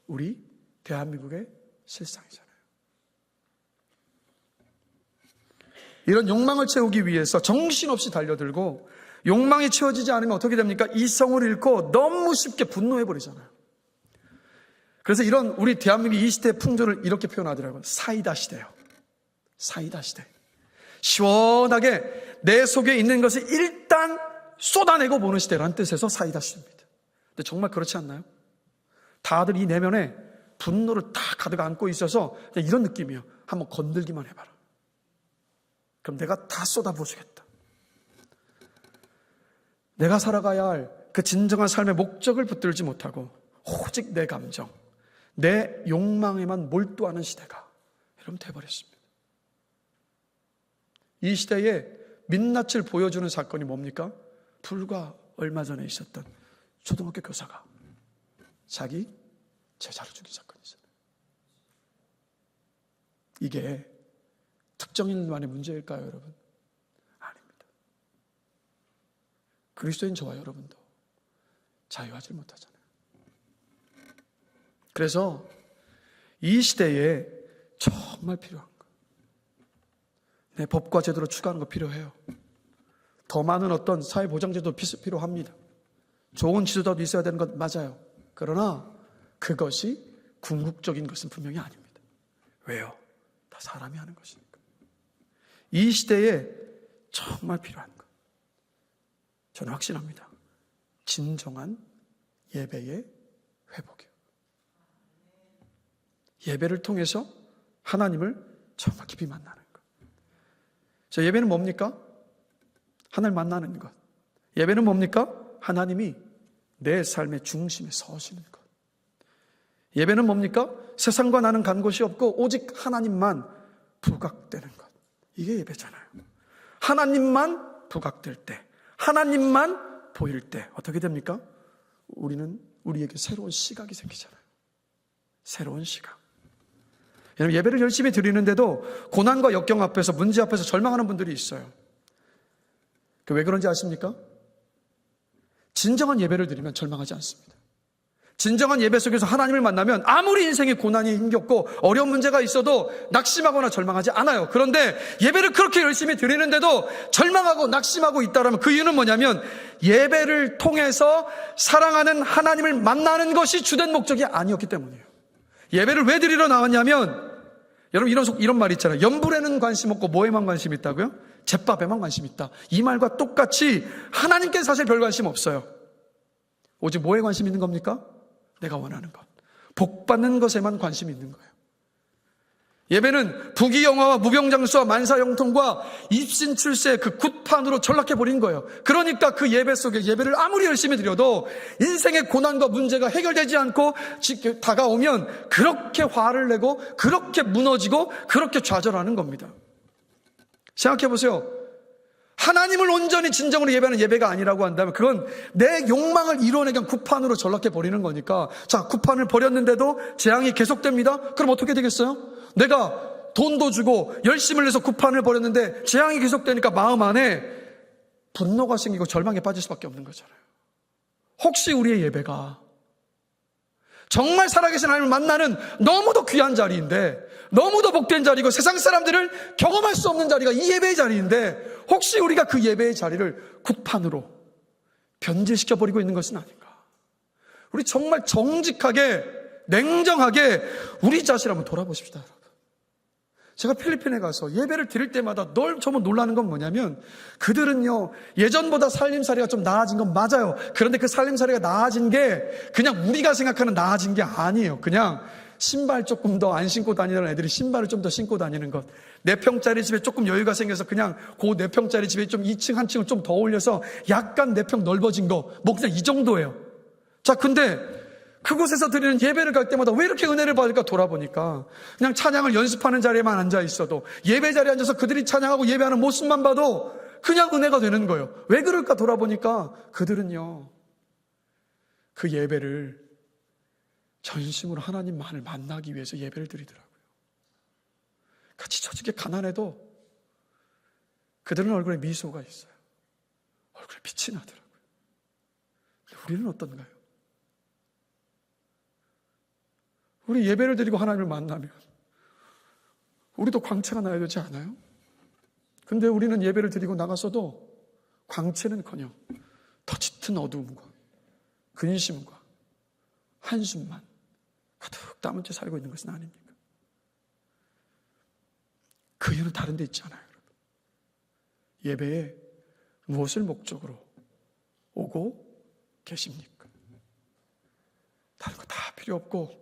우리 대한민국의 실상이잖아요. 이런 욕망을 채우기 위해서 정신없이 달려들고, 욕망이 채워지지 않으면 어떻게 됩니까? 이성을 잃고 너무 쉽게 분노해버리잖아요. 그래서 이런 우리 대한민국 이 시대의 풍조를 이렇게 표현하더라고요. 사이다 시대요. 사이다 시대. 시원하게 내 속에 있는 것을 일단 쏟아내고 보는 시대라는 뜻에서 사이다 시대입니다. 근데 정말 그렇지 않나요? 다들 이 내면에 분노를 다 가득 안고 있어서 이런 느낌이에요. 한번 건들기만 해봐라. 그럼 내가 다 쏟아부어주겠다. 내가 살아가야 할 그 진정한 삶의 목적을 붙들지 못하고 오직 내 감정, 내 욕망에만 몰두하는 시대가 여러분 돼버렸습니다. 이 시대에 민낯을 보여주는 사건이 뭡니까? 불과 얼마 전에 있었던 초등학교 교사가 자기 제자를 죽인 사건이잖아요. 이게 특정인만의 문제일까요, 여러분? 아닙니다. 그리스도인 저와 여러분도 자유하지 못하잖아요. 그래서 이 시대에 정말 필요한 거, 네, 법과 제도를 추가하는 거 필요해요. 더 많은 어떤 사회보장제도 필요합니다. 좋은 지도자도 있어야 되는 것 맞아요. 그러나 그것이 궁극적인 것은 분명히 아닙니다. 왜요? 다 사람이 하는 것이니까. 이 시대에 정말 필요한 것, 저는 확신합니다. 진정한 예배의 회복이요. 예배를 통해서 하나님을 정말 깊이 만나는 것. 자, 예배는 뭡니까? 하나님 만나는 것. 예배는 뭡니까? 하나님이 내 삶의 중심에 서시는 것. 예배는 뭡니까? 세상과 나는 간 곳이 없고 오직 하나님만 부각되는 것. 이게 예배잖아요. 하나님만 부각될 때, 하나님만 보일 때 어떻게 됩니까? 우리에게 새로운 시각이 생기잖아요. 새로운 시각. 여러분, 예배를 열심히 드리는데도 고난과 역경 앞에서, 문제 앞에서 절망하는 분들이 있어요. 왜 그런지 아십니까? 진정한 예배를 드리면 절망하지 않습니다. 진정한 예배 속에서 하나님을 만나면 아무리 인생에 고난이 힘겹고 어려운 문제가 있어도 낙심하거나 절망하지 않아요. 그런데 예배를 그렇게 열심히 드리는데도 절망하고 낙심하고 있다면 그 이유는 뭐냐면 예배를 통해서 사랑하는 하나님을 만나는 것이 주된 목적이 아니었기 때문이에요. 예배를 왜 드리러 나왔냐면, 여러분 이런 말이 있잖아요. 연불에는 관심 없고 뭐에만 관심 있다고요? 잿밥에만 관심 있다. 이 말과 똑같이 하나님께는 사실 별 관심 없어요. 오직 뭐에 관심 있는 겁니까? 내가 원하는 것, 복 받는 것에만 관심이 있는 거예요. 예배는 부귀영화와 무병장수와 만사형통과 입신출세의 그 굿판으로 전락해버린 거예요. 그러니까 그 예배 속에 예배를 아무리 열심히 드려도 인생의 고난과 문제가 해결되지 않고 다가오면 그렇게 화를 내고 그렇게 무너지고 그렇게 좌절하는 겁니다. 생각해보세요. 하나님을 온전히 진정으로 예배하는 예배가 아니라고 한다면 그건 내 욕망을 이뤄내기 위한 굿판으로 전락해버리는 거니까. 자, 굿판을 버렸는데도 재앙이 계속됩니다. 그럼 어떻게 되겠어요? 내가 돈도 주고 열심을 내서 굿판을 버렸는데 재앙이 계속되니까 마음 안에 분노가 생기고 절망에 빠질 수밖에 없는 거잖아요. 혹시 우리의 예배가 정말 살아계신 하나님을 만나는 너무도 귀한 자리인데, 너무도 복된 자리고 세상 사람들을 경험할 수 없는 자리가 이 예배의 자리인데 혹시 우리가 그 예배의 자리를 굿판으로 변질시켜버리고 있는 것은 아닌가? 우리 정말 정직하게 냉정하게 우리 자신을 한번 돌아보십시다. 여러분, 제가 필리핀에 가서 예배를 드릴 때마다 정말 놀라는 건 뭐냐면 그들은요 예전보다 살림살이가 좀 나아진 건 맞아요. 그런데 그 살림살이가 나아진 게 그냥 우리가 생각하는 나아진 게 아니에요. 그냥 신발 조금 더 안 신고 다니는 애들이 신발을 좀 더 신고 다니는 것, 4평짜리 집에 조금 여유가 생겨서 그냥 그 4평짜리 집에 좀 2층 한 층을 좀 더 올려서 약간 4평 넓어진 거, 뭐 그냥 이 정도예요. 자, 근데 그곳에서 드리는 예배를 갈 때마다 왜 이렇게 은혜를 받을까 돌아보니까 그냥 찬양을 연습하는 자리에만 앉아 있어도, 예배 자리에 앉아서 그들이 찬양하고 예배하는 모습만 봐도 그냥 은혜가 되는 거예요. 왜 그럴까 돌아보니까 그들은요 그 예배를 전심으로 하나님만을 만나기 위해서 예배를 드리더라고요. 같이 처지게 가난해도 그들은 얼굴에 미소가 있어요. 얼굴에 빛이 나더라고요. 근데 우리는 어떤가요? 우리 예배를 드리고 하나님을 만나면 우리도 광채가 나야 되지 않아요? 근데 우리는 예배를 드리고 나가서도 광채는커녕 더 짙은 어두움과 근심과 한숨만 가득 담은 채 살고 있는 것은 아닙니까? 그 이유는 다른 데 있지 않아요, 여러분. 예배에 무엇을 목적으로 오고 계십니까? 다른 거 다 필요 없고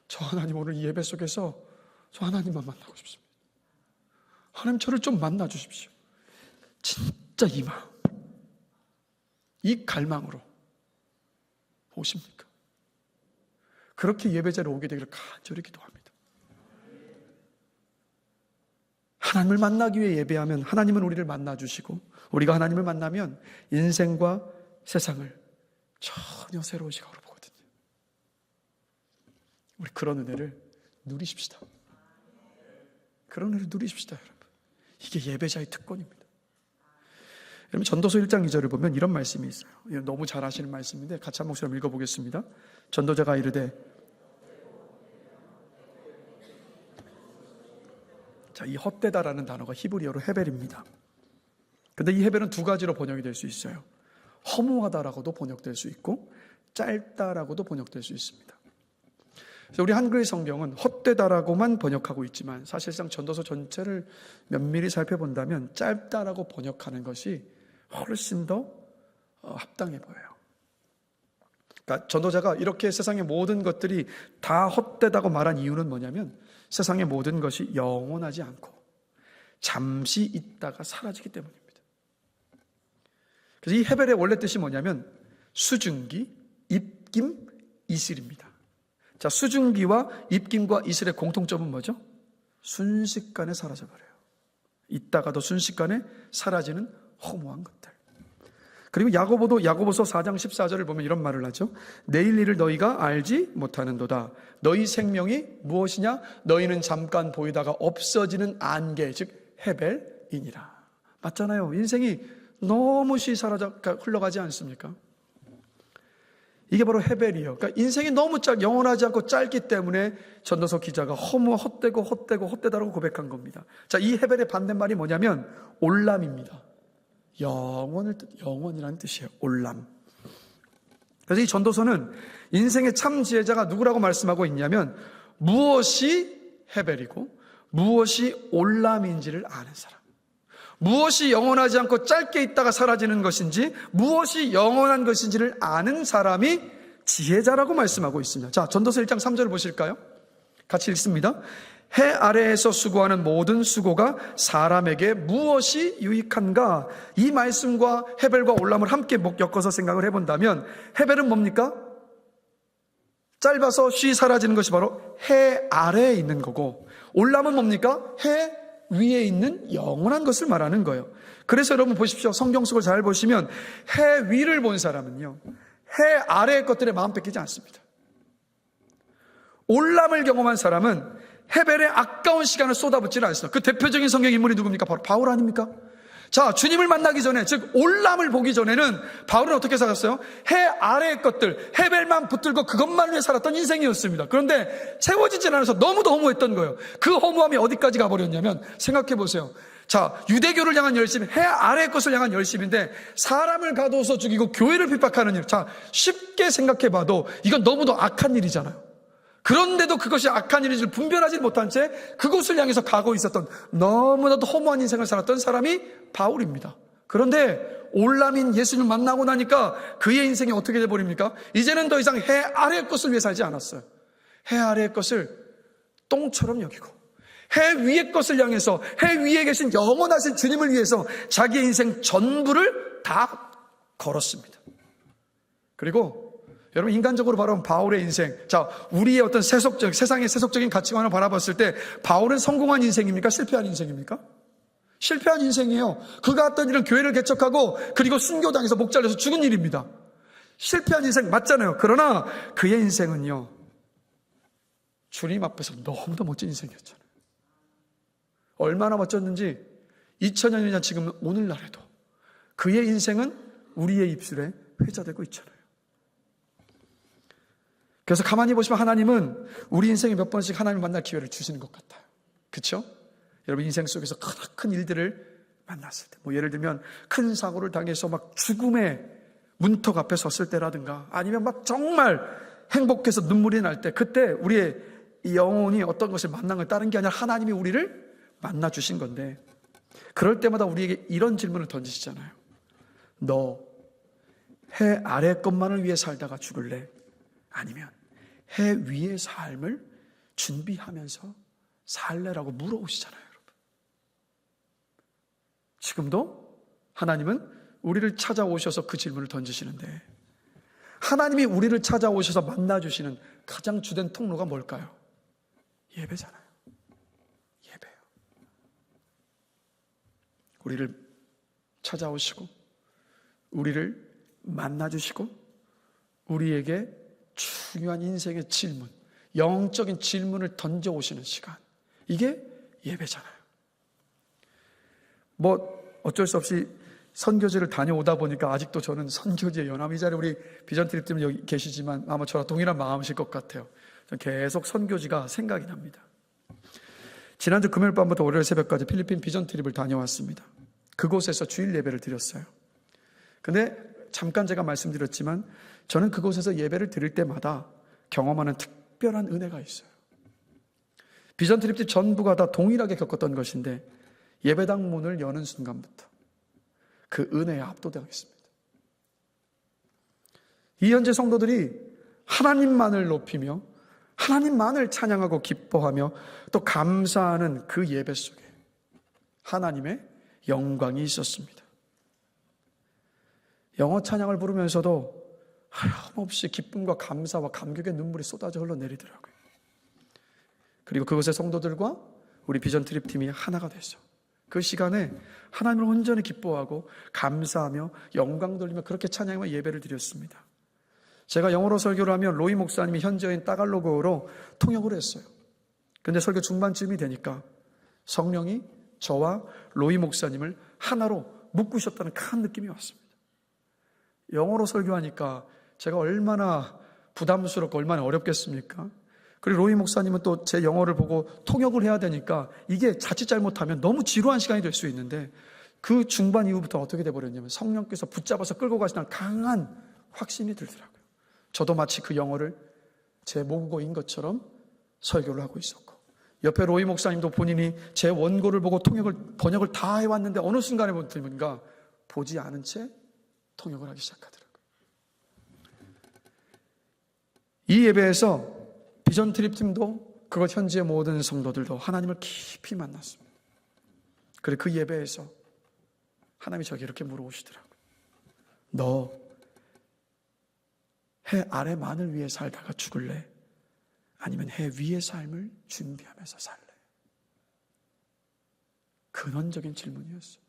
저 하나님 오늘 이 예배 속에서 저 하나님만 만나고 싶습니다. 하나님 저를 좀 만나 주십시오. 진짜 이 마음, 이 갈망으로 오십니까? 그렇게 예배자로 오게 되기를 간절히 기도합니다. 하나님을 만나기 위해 예배하면 하나님은 우리를 만나주시고 우리가 하나님을 만나면 인생과 세상을 전혀 새로운 시각으로 보거든요. 우리 그런 은혜를 누리십시다. 그런 은혜를 누리십시다, 여러분. 이게 예배자의 특권입니다. 여러분, 전도서 1장 2절을 보면 이런 말씀이 있어요. 너무 잘 아시는 말씀인데 같이 한 목소리로 읽어보겠습니다. 전도자가 이르되, 자, 이 헛되다라는 단어가 히브리어로 헤벨입니다. 근데 이 헤벨은 두 가지로 번역이 될 수 있어요. 허무하다라고도 번역될 수 있고 짧다라고도 번역될 수 있습니다. 그래서 우리 한글 성경은 헛되다라고만 번역하고 있지만 사실상 전도서 전체를 면밀히 살펴본다면 짧다라고 번역하는 것이 훨씬 더 합당해 보여요. 그러니까 전도자가 이렇게 세상의 모든 것들이 다 헛되다고 말한 이유는 뭐냐면 세상의 모든 것이 영원하지 않고 잠시 있다가 사라지기 때문입니다. 그래서 이 헤벨의 원래 뜻이 뭐냐면 수증기, 입김, 이슬입니다. 자, 수증기와 입김과 이슬의 공통점은 뭐죠? 순식간에 사라져버려요. 있다가도 순식간에 사라지는 허무한 것들. 그리고 야고보서 4장 14절을 보면 이런 말을 하죠. 내일 일을 너희가 알지 못하는도다. 너희 생명이 무엇이냐? 너희는 잠깐 보이다가 없어지는 안개, 즉 헤벨이니라. 맞잖아요. 인생이 너무 흘러가지 않습니까? 이게 바로 헤벨이에요. 그러니까 인생이 너무 영원하지 않고 짧기 때문에 전도서 기자가 헛되다라고 고백한 겁니다. 자, 이 헤벨의 반대말이 뭐냐면 올람입니다. 영원이라는 뜻이에요. 올람. 그래서 이 전도서는 인생의 참 지혜자가 누구라고 말씀하고 있냐면 무엇이 헤벨이고 무엇이 올람인지를 아는 사람. 무엇이 영원하지 않고 짧게 있다가 사라지는 것인지 무엇이 영원한 것인지를 아는 사람이 지혜자라고 말씀하고 있습니다. 자, 전도서 1장 3절을 보실까요? 같이 읽습니다. 해 아래에서 수고하는 모든 수고가 사람에게 무엇이 유익한가? 이 말씀과 헤벨과 올람을 함께 엮어서 생각을 해본다면 헤벨은 뭡니까? 짧아서 쉬 사라지는 것이 바로 해 아래에 있는 거고 올람은 뭡니까? 해 위에 있는 영원한 것을 말하는 거예요. 그래서 여러분 보십시오. 성경 속을 잘 보시면 해 위를 본 사람은요 해 아래의 것들에 마음 뺏기지 않습니다. 올람을 경험한 사람은 헤벨에 아까운 시간을 쏟아붓지는 않습니다. 그 대표적인 성경 인물이 누굽니까? 바로 바울 아닙니까? 자, 주님을 만나기 전에, 즉 올람을 보기 전에는 바울은 어떻게 살았어요? 해 아래의 것들, 헤벨만 붙들고 그것만 위해 살았던 인생이었습니다. 그런데 채워지지 않아서 너무도 허무했던 거예요. 그 허무함이 어디까지 가버렸냐면 생각해 보세요. 자, 유대교를 향한 열심, 해 아래의 것을 향한 열심인데 사람을 가둬서 죽이고 교회를 핍박하는 일. 자, 쉽게 생각해 봐도 이건 너무도 악한 일이잖아요. 그런데도 그것이 악한 일인지를 분별하지 못한 채 그곳을 향해서 가고 있었던 너무나도 허무한 인생을 살았던 사람이 바울입니다. 그런데 올람인 예수님을 만나고 나니까 그의 인생이 어떻게 돼버립니까? 이제는 더 이상 해 아래의 것을 위해 살지 않았어요. 해 아래의 것을 똥처럼 여기고 해 위의 것을 향해서 해 위에 계신 영원하신 주님을 위해서 자기의 인생 전부를 다 걸었습니다. 그리고 여러분 인간적으로 바라보면 바울의 인생, 자, 우리의 어떤 세상의 세속적인 가치관을 바라봤을 때 바울은 성공한 인생입니까? 실패한 인생입니까? 실패한 인생이에요. 그가 했던 일은 교회를 개척하고 그리고 순교당해서 목 잘려서 죽은 일입니다. 실패한 인생 맞잖아요. 그러나 그의 인생은요 주님 앞에서 너무도 멋진 인생이었잖아요. 얼마나 멋졌는지 2000년이나 지금 오늘날에도 그의 인생은 우리의 입술에 회자되고 있잖아요. 그래서 가만히 보시면 하나님은 우리 인생에 몇 번씩 하나님을 만날 기회를 주시는 것 같아요. 그렇죠? 여러분 인생 속에서 큰 일들을 만났을 때, 뭐 예를 들면 큰 사고를 당해서 막 죽음의 문턱 앞에 섰을 때라든가 아니면 막 정말 행복해서 눈물이 날 때, 그때 우리의 이 영혼이 어떤 것을 만난 건 다른 게 아니라 하나님이 우리를 만나 주신 건데, 그럴 때마다 우리에게 이런 질문을 던지시잖아요. 너 해 아래 것만을 위해 살다가 죽을래? 아니면 해 위의 삶을 준비하면서 살래라고 물어보시잖아요, 여러분. 지금도 하나님은 우리를 찾아오셔서 그 질문을 던지시는데, 하나님이 우리를 찾아오셔서 만나주시는 가장 주된 통로가 뭘까요? 예배잖아요. 예배요. 우리를 찾아오시고 우리를 만나주시고 우리에게 중요한 인생의 질문, 영적인 질문을 던져오시는 시간, 이게 예배잖아요. 뭐 어쩔 수 없이 선교지를 다녀오다 보니까 아직도 저는 선교지의 연합, 이 자리에 우리 비전트립 때문에 여기 계시지만 아마 저랑 동일한 마음이실 것 같아요. 계속 선교지가 생각이 납니다. 지난주 금요일 밤부터 월요일 새벽까지 필리핀 비전트립을 다녀왔습니다. 그곳에서 주일 예배를 드렸어요. 근데 잠깐 제가 말씀드렸지만 저는 그곳에서 예배를 드릴 때마다 경험하는 특별한 은혜가 있어요. 비전 트립집 전부가 다 동일하게 겪었던 것인데 예배당 문을 여는 순간부터 그 은혜에 압도당했습니다. 이 현재 성도들이 하나님만을 높이며 하나님만을 찬양하고 기뻐하며 또 감사하는 그 예배 속에 하나님의 영광이 있었습니다. 영어 찬양을 부르면서도 하염없이 기쁨과 감사와 감격의 눈물이 쏟아져 흘러내리더라고요. 그리고 그곳의 성도들과 우리 비전 트립 팀이 하나가 됐죠. 그 시간에 하나님을 온전히 기뻐하고 감사하며 영광 돌리며 그렇게 찬양하며 예배를 드렸습니다. 제가 영어로 설교를 하면 로이 목사님이 현지어인 따갈로그어로 통역을 했어요. 그런데 설교 중반쯤이 되니까 성령이 저와 로이 목사님을 하나로 묶으셨다는 큰 느낌이 왔습니다. 영어로 설교하니까 제가 얼마나 부담스럽고 얼마나 어렵겠습니까? 그리고 로이 목사님은 또 제 영어를 보고 통역을 해야 되니까 이게 자칫 잘못하면 너무 지루한 시간이 될 수 있는데 그 중반 이후부터 어떻게 돼버렸냐면 성령께서 붙잡아서 끌고 가시는 강한 확신이 들더라고요. 저도 마치 그 영어를 제 모국어인 것처럼 설교를 하고 있었고 옆에 로이 목사님도 본인이 제 원고를 보고 번역을 다 해왔는데 어느 순간에 보니까 보지 않은 채 통역을 하기 시작하더라고요. 이 예배에서 비전 트립 팀도 그것 현지의 모든 성도들도 하나님을 깊이 만났습니다. 그리고 그 예배에서 하나님이 저에게 이렇게 물어보시더라고요. 너 해 아래만을 위해 살다가 죽을래? 아니면 해 위의 삶을 준비하면서 살래? 근원적인 질문이었어요.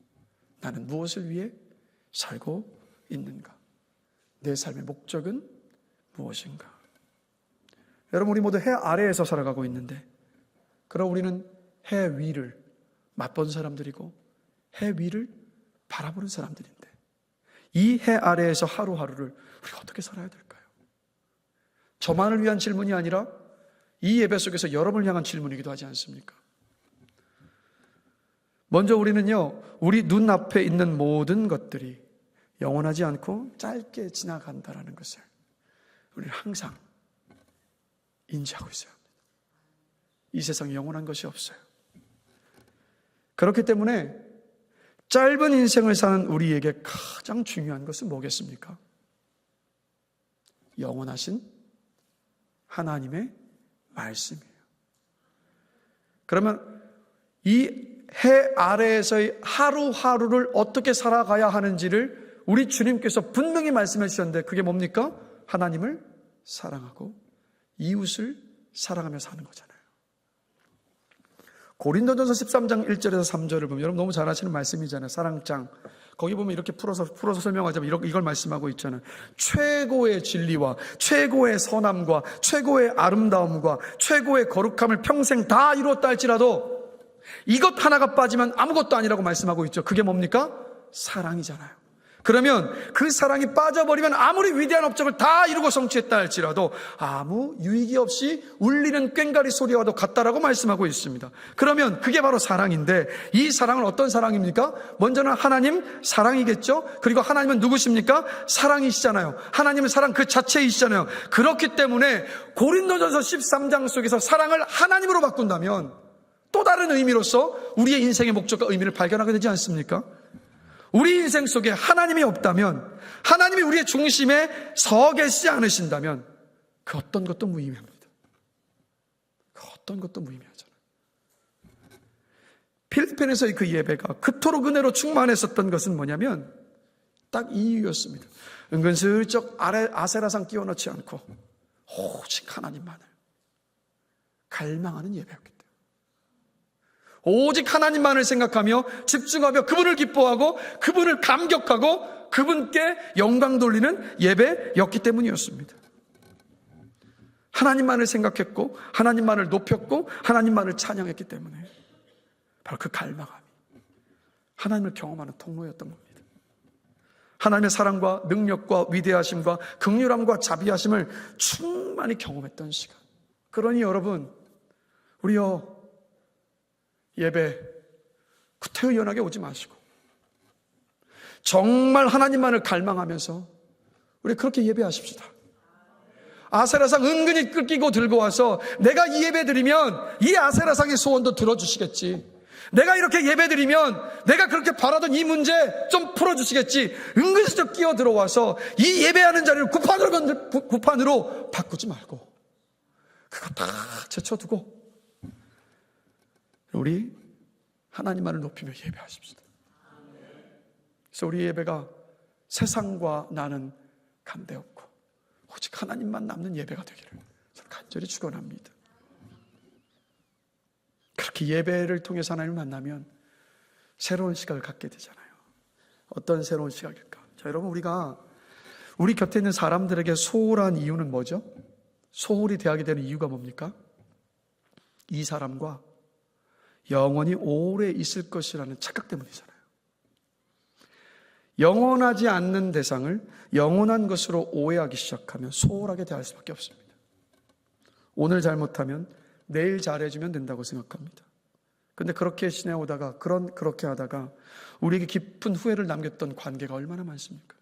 나는 무엇을 위해 살고 있는가? 내 삶의 목적은 무엇인가? 여러분, 우리 모두 해 아래에서 살아가고 있는데 그럼 우리는 해 위를 맛본 사람들이고 해 위를 바라보는 사람들인데 이 해 아래에서 하루하루를 우리가 어떻게 살아야 될까요? 저만을 위한 질문이 아니라 이 예배 속에서 여러분을 향한 질문이기도 하지 않습니까? 먼저 우리는요, 우리 눈앞에 있는 모든 것들이 영원하지 않고 짧게 지나간다라는 것을 우리는 항상 인지하고 있어야 합니다. 이 세상에 영원한 것이 없어요. 그렇기 때문에 짧은 인생을 사는 우리에게 가장 중요한 것은 뭐겠습니까? 영원하신 하나님의 말씀이에요. 그러면 이 해 아래에서의 하루하루를 어떻게 살아가야 하는지를 우리 주님께서 분명히 말씀해 주셨는데 그게 뭡니까? 하나님을 사랑하고 이웃을 사랑하며 사는 거잖아요. 고린도전서 13장 1절에서 3절을 보면 여러분 너무 잘 아시는 말씀이잖아요. 사랑장. 거기 보면 이렇게 풀어서 설명하자면 이걸 말씀하고 있잖아요. 최고의 진리와 최고의 선함과 최고의 아름다움과 최고의 거룩함을 평생 다 이루었다 할지라도 이것 하나가 빠지면 아무것도 아니라고 말씀하고 있죠. 그게 뭡니까? 사랑이잖아요. 그러면 그 사랑이 빠져버리면 아무리 위대한 업적을 다 이루고 성취했다 할지라도 아무 유익이 없이 울리는 꽹과리 소리와도 같다라고 말씀하고 있습니다. 그러면 그게 바로 사랑인데 이 사랑은 어떤 사랑입니까? 먼저는 하나님 사랑이겠죠. 그리고 하나님은 누구십니까? 사랑이시잖아요. 하나님은 사랑 그 자체이시잖아요. 그렇기 때문에 고린도전서 13장 속에서 사랑을 하나님으로 바꾼다면 또 다른 의미로서 우리의 인생의 목적과 의미를 발견하게 되지 않습니까? 우리 인생 속에 하나님이 없다면, 하나님이 우리의 중심에 서 계시지 않으신다면 그 어떤 것도 무의미합니다. 그 어떤 것도 무의미하잖아요. 필리핀에서의 그 예배가 그토록 은혜로 충만했었던 것은 뭐냐면 딱 이 이유였습니다. 은근슬쩍 아세라상 끼워넣지 않고 오직 하나님만을 갈망하는 예배였기 때문에 오직 하나님만을 생각하며 집중하며 그분을 기뻐하고 그분을 감격하고 그분께 영광 돌리는 예배였기 때문이었습니다. 하나님만을 생각했고 하나님만을 높였고 하나님만을 찬양했기 때문에 바로 그 갈망함이 하나님을 경험하는 통로였던 겁니다. 하나님의 사랑과 능력과 위대하심과 긍휼함과 자비하심을 충만히 경험했던 시간. 그러니 여러분, 우리요 예배 구태의연하게 오지 마시고 정말 하나님만을 갈망하면서 우리 그렇게 예배하십시다. 아세라상 은근히 끌기고 들고 와서 내가 이 예배 드리면 이 아세라상의 소원도 들어주시겠지. 내가 이렇게 예배 드리면 내가 그렇게 바라던 이 문제 좀 풀어주시겠지. 은근슬쩍 끼어 들어와서 이 예배하는 자리를 구판으로 바꾸지 말고 그거 다 제쳐두고 우리 하나님만을 높이며 예배하십시다. 그래서 우리 예배가 세상과 나는 관계없고 오직 하나님만 남는 예배가 되기를 저는 간절히 축원합니다. 그렇게 예배를 통해서 하나님을 만나면 새로운 시각을 갖게 되잖아요. 어떤 새로운 시각일까? 자, 여러분, 우리 곁에 있는 사람들에게 소홀한 이유는 뭐죠? 소홀히 대하게 되는 이유가 뭡니까? 이 사람과 영원히 오래 있을 것이라는 착각 때문이잖아요. 영원하지 않는 대상을 영원한 것으로 오해하기 시작하면 소홀하게 대할 수밖에 없습니다. 오늘 잘못하면 내일 잘해주면 된다고 생각합니다. 근데 그렇게 지내오다가 그렇게 하다가 우리에게 깊은 후회를 남겼던 관계가 얼마나 많습니까?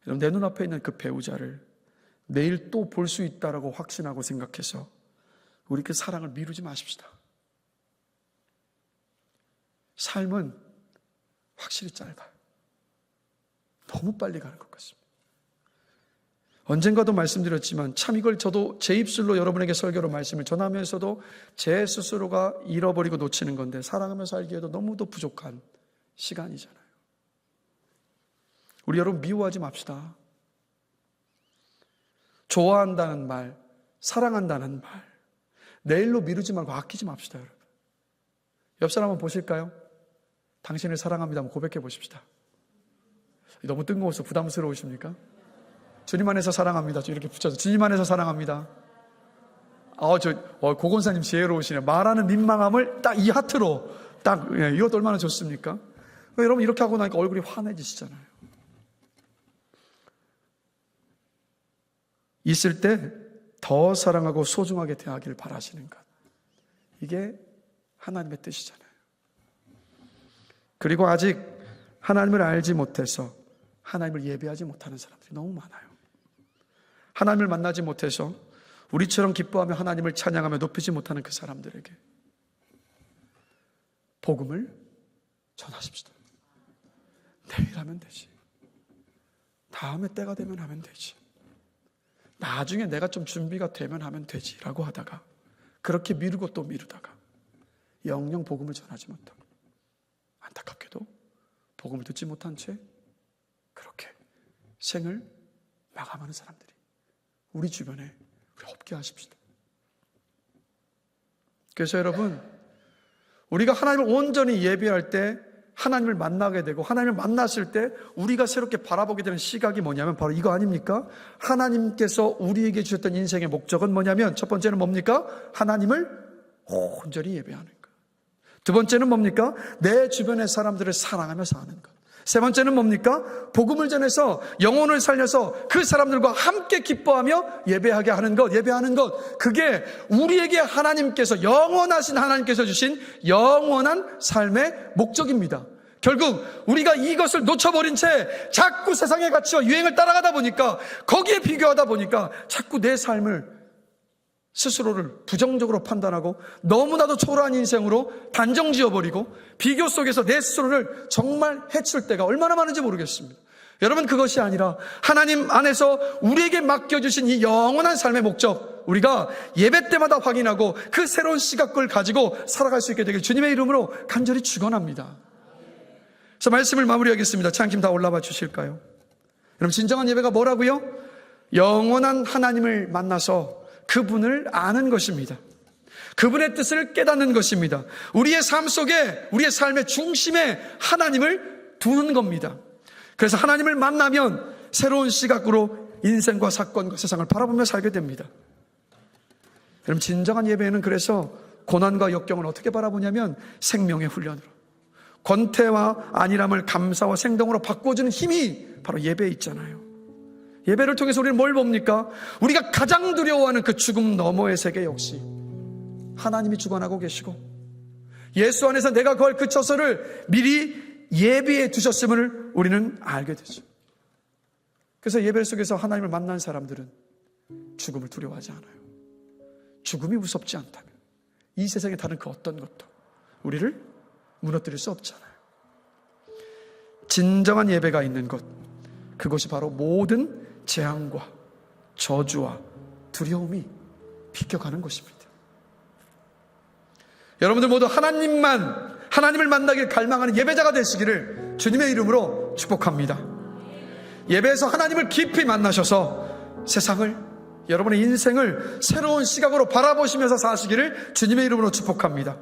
여러분, 내 눈앞에 있는 그 배우자를 내일 또 볼 수 있다라고 확신하고 생각해서 우리 그 사랑을 미루지 마십시다. 삶은 확실히 짧아요. 너무 빨리 가는 것 같습니다. 언젠가도 말씀드렸지만 참 이걸 저도 제 입술로 여러분에게 설교로 말씀을 전하면서도 제 스스로가 잃어버리고 놓치는 건데 사랑하며 살기에도 너무도 부족한 시간이잖아요. 우리 여러분 미워하지 맙시다. 좋아한다는 말, 사랑한다는 말 내일로 미루지 말고 아끼지 맙시다. 여러분, 옆 사람 한번 보실까요? 당신을 사랑합니다 한번 고백해 보십시다. 너무 뜬금없어 부담스러우십니까? 주님 안에서 사랑합니다. 이렇게 붙여서 주님 안에서 사랑합니다. 고건사님 지혜로우시네요. 말하는 민망함을 딱 이 하트로 이것도 얼마나 좋습니까? 여러분 이렇게 하고 나니까 얼굴이 환해지시잖아요. 있을 때 더 사랑하고 소중하게 대하기를 바라시는 것, 이게 하나님의 뜻이잖아요. 그리고 아직 하나님을 알지 못해서 하나님을 예배하지 못하는 사람들이 너무 많아요. 하나님을 만나지 못해서 우리처럼 기뻐하며 하나님을 찬양하며 높이지 못하는 그 사람들에게 복음을 전하십시다. 내일 하면 되지. 다음에 때가 되면 하면 되지. 나중에 내가 좀 준비가 되면 하면 되지 라고 하다가 그렇게 미루고 또 미루다가 영영 복음을 전하지 못하고 안타깝게도 복음을 듣지 못한 채 그렇게 생을 마감하는 사람들이 우리 주변에 우리 없게 하십시다. 그래서 여러분, 우리가 하나님을 온전히 예배할 때 하나님을 만나게 되고 하나님을 만났을 때 우리가 새롭게 바라보게 되는 시각이 뭐냐면 바로 이거 아닙니까? 하나님께서 우리에게 주셨던 인생의 목적은 뭐냐면 첫 번째는 뭡니까? 하나님을 온전히 예배하는 것. 두 번째는 뭡니까? 내 주변의 사람들을 사랑하며 사는 것. 세 번째는 뭡니까? 복음을 전해서 영혼을 살려서 그 사람들과 함께 기뻐하며 예배하게 하는 것, 예배하는 것. 그게 우리에게 하나님께서, 영원하신 하나님께서 주신 영원한 삶의 목적입니다. 결국 우리가 이것을 놓쳐버린 채 자꾸 세상의 가치와 유행을 따라가다 보니까, 거기에 비교하다 보니까 자꾸 내 삶을, 스스로를 부정적으로 판단하고 너무나도 초라한 인생으로 단정 지어버리고 비교 속에서 내 스스로를 정말 해칠 때가 얼마나 많은지 모르겠습니다. 여러분, 그것이 아니라 하나님 안에서 우리에게 맡겨주신 이 영원한 삶의 목적, 우리가 예배 때마다 확인하고 그 새로운 시각을 가지고 살아갈 수 있게 되길 주님의 이름으로 간절히 축원합니다. 그래서 말씀을 마무리하겠습니다. 찬양팀 다 올라와 주실까요? 여러분, 진정한 예배가 뭐라고요? 영원한 하나님을 만나서 그분을 아는 것입니다. 그분의 뜻을 깨닫는 것입니다. 우리의 삶 속에, 우리의 삶의 중심에 하나님을 두는 겁니다. 그래서 하나님을 만나면 새로운 시각으로 인생과 사건과 세상을 바라보며 살게 됩니다. 여러분, 진정한 예배는 그래서 고난과 역경을 어떻게 바라보냐면 생명의 훈련으로, 권태와 안일함을 감사와 생동으로 바꿔주는 힘이 바로 예배에 있잖아요. 예배를 통해서 우리는 뭘 봅니까? 우리가 가장 두려워하는 그 죽음 너머의 세계 역시 하나님이 주관하고 계시고, 예수 안에서 내가 거할 그 처소를 미리 예비해 두셨음을 우리는 알게 되죠. 그래서 예배 속에서 하나님을 만난 사람들은 죽음을 두려워하지 않아요. 죽음이 무섭지 않다면 이 세상에 다른 그 어떤 것도 우리를 무너뜨릴 수 없잖아요. 진정한 예배가 있는 곳, 그것이 바로 모든 재앙과 저주와 두려움이 비껴가는 것입니다. 여러분들 모두 하나님을 만나길 갈망하는 예배자가 되시기를 주님의 이름으로 축복합니다. 예배에서 하나님을 깊이 만나셔서 세상을, 여러분의 인생을 새로운 시각으로 바라보시면서 사시기를 주님의 이름으로 축복합니다.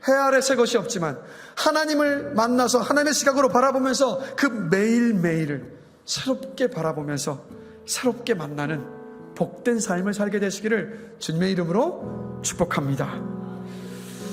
해 아래 새 것이 없지만 하나님을 만나서 하나님의 시각으로 바라보면서 그 매일매일을 새롭게 바라보면서 새롭게 만나는 복된 삶을 살게 되시기를 주님의 이름으로 축복합니다.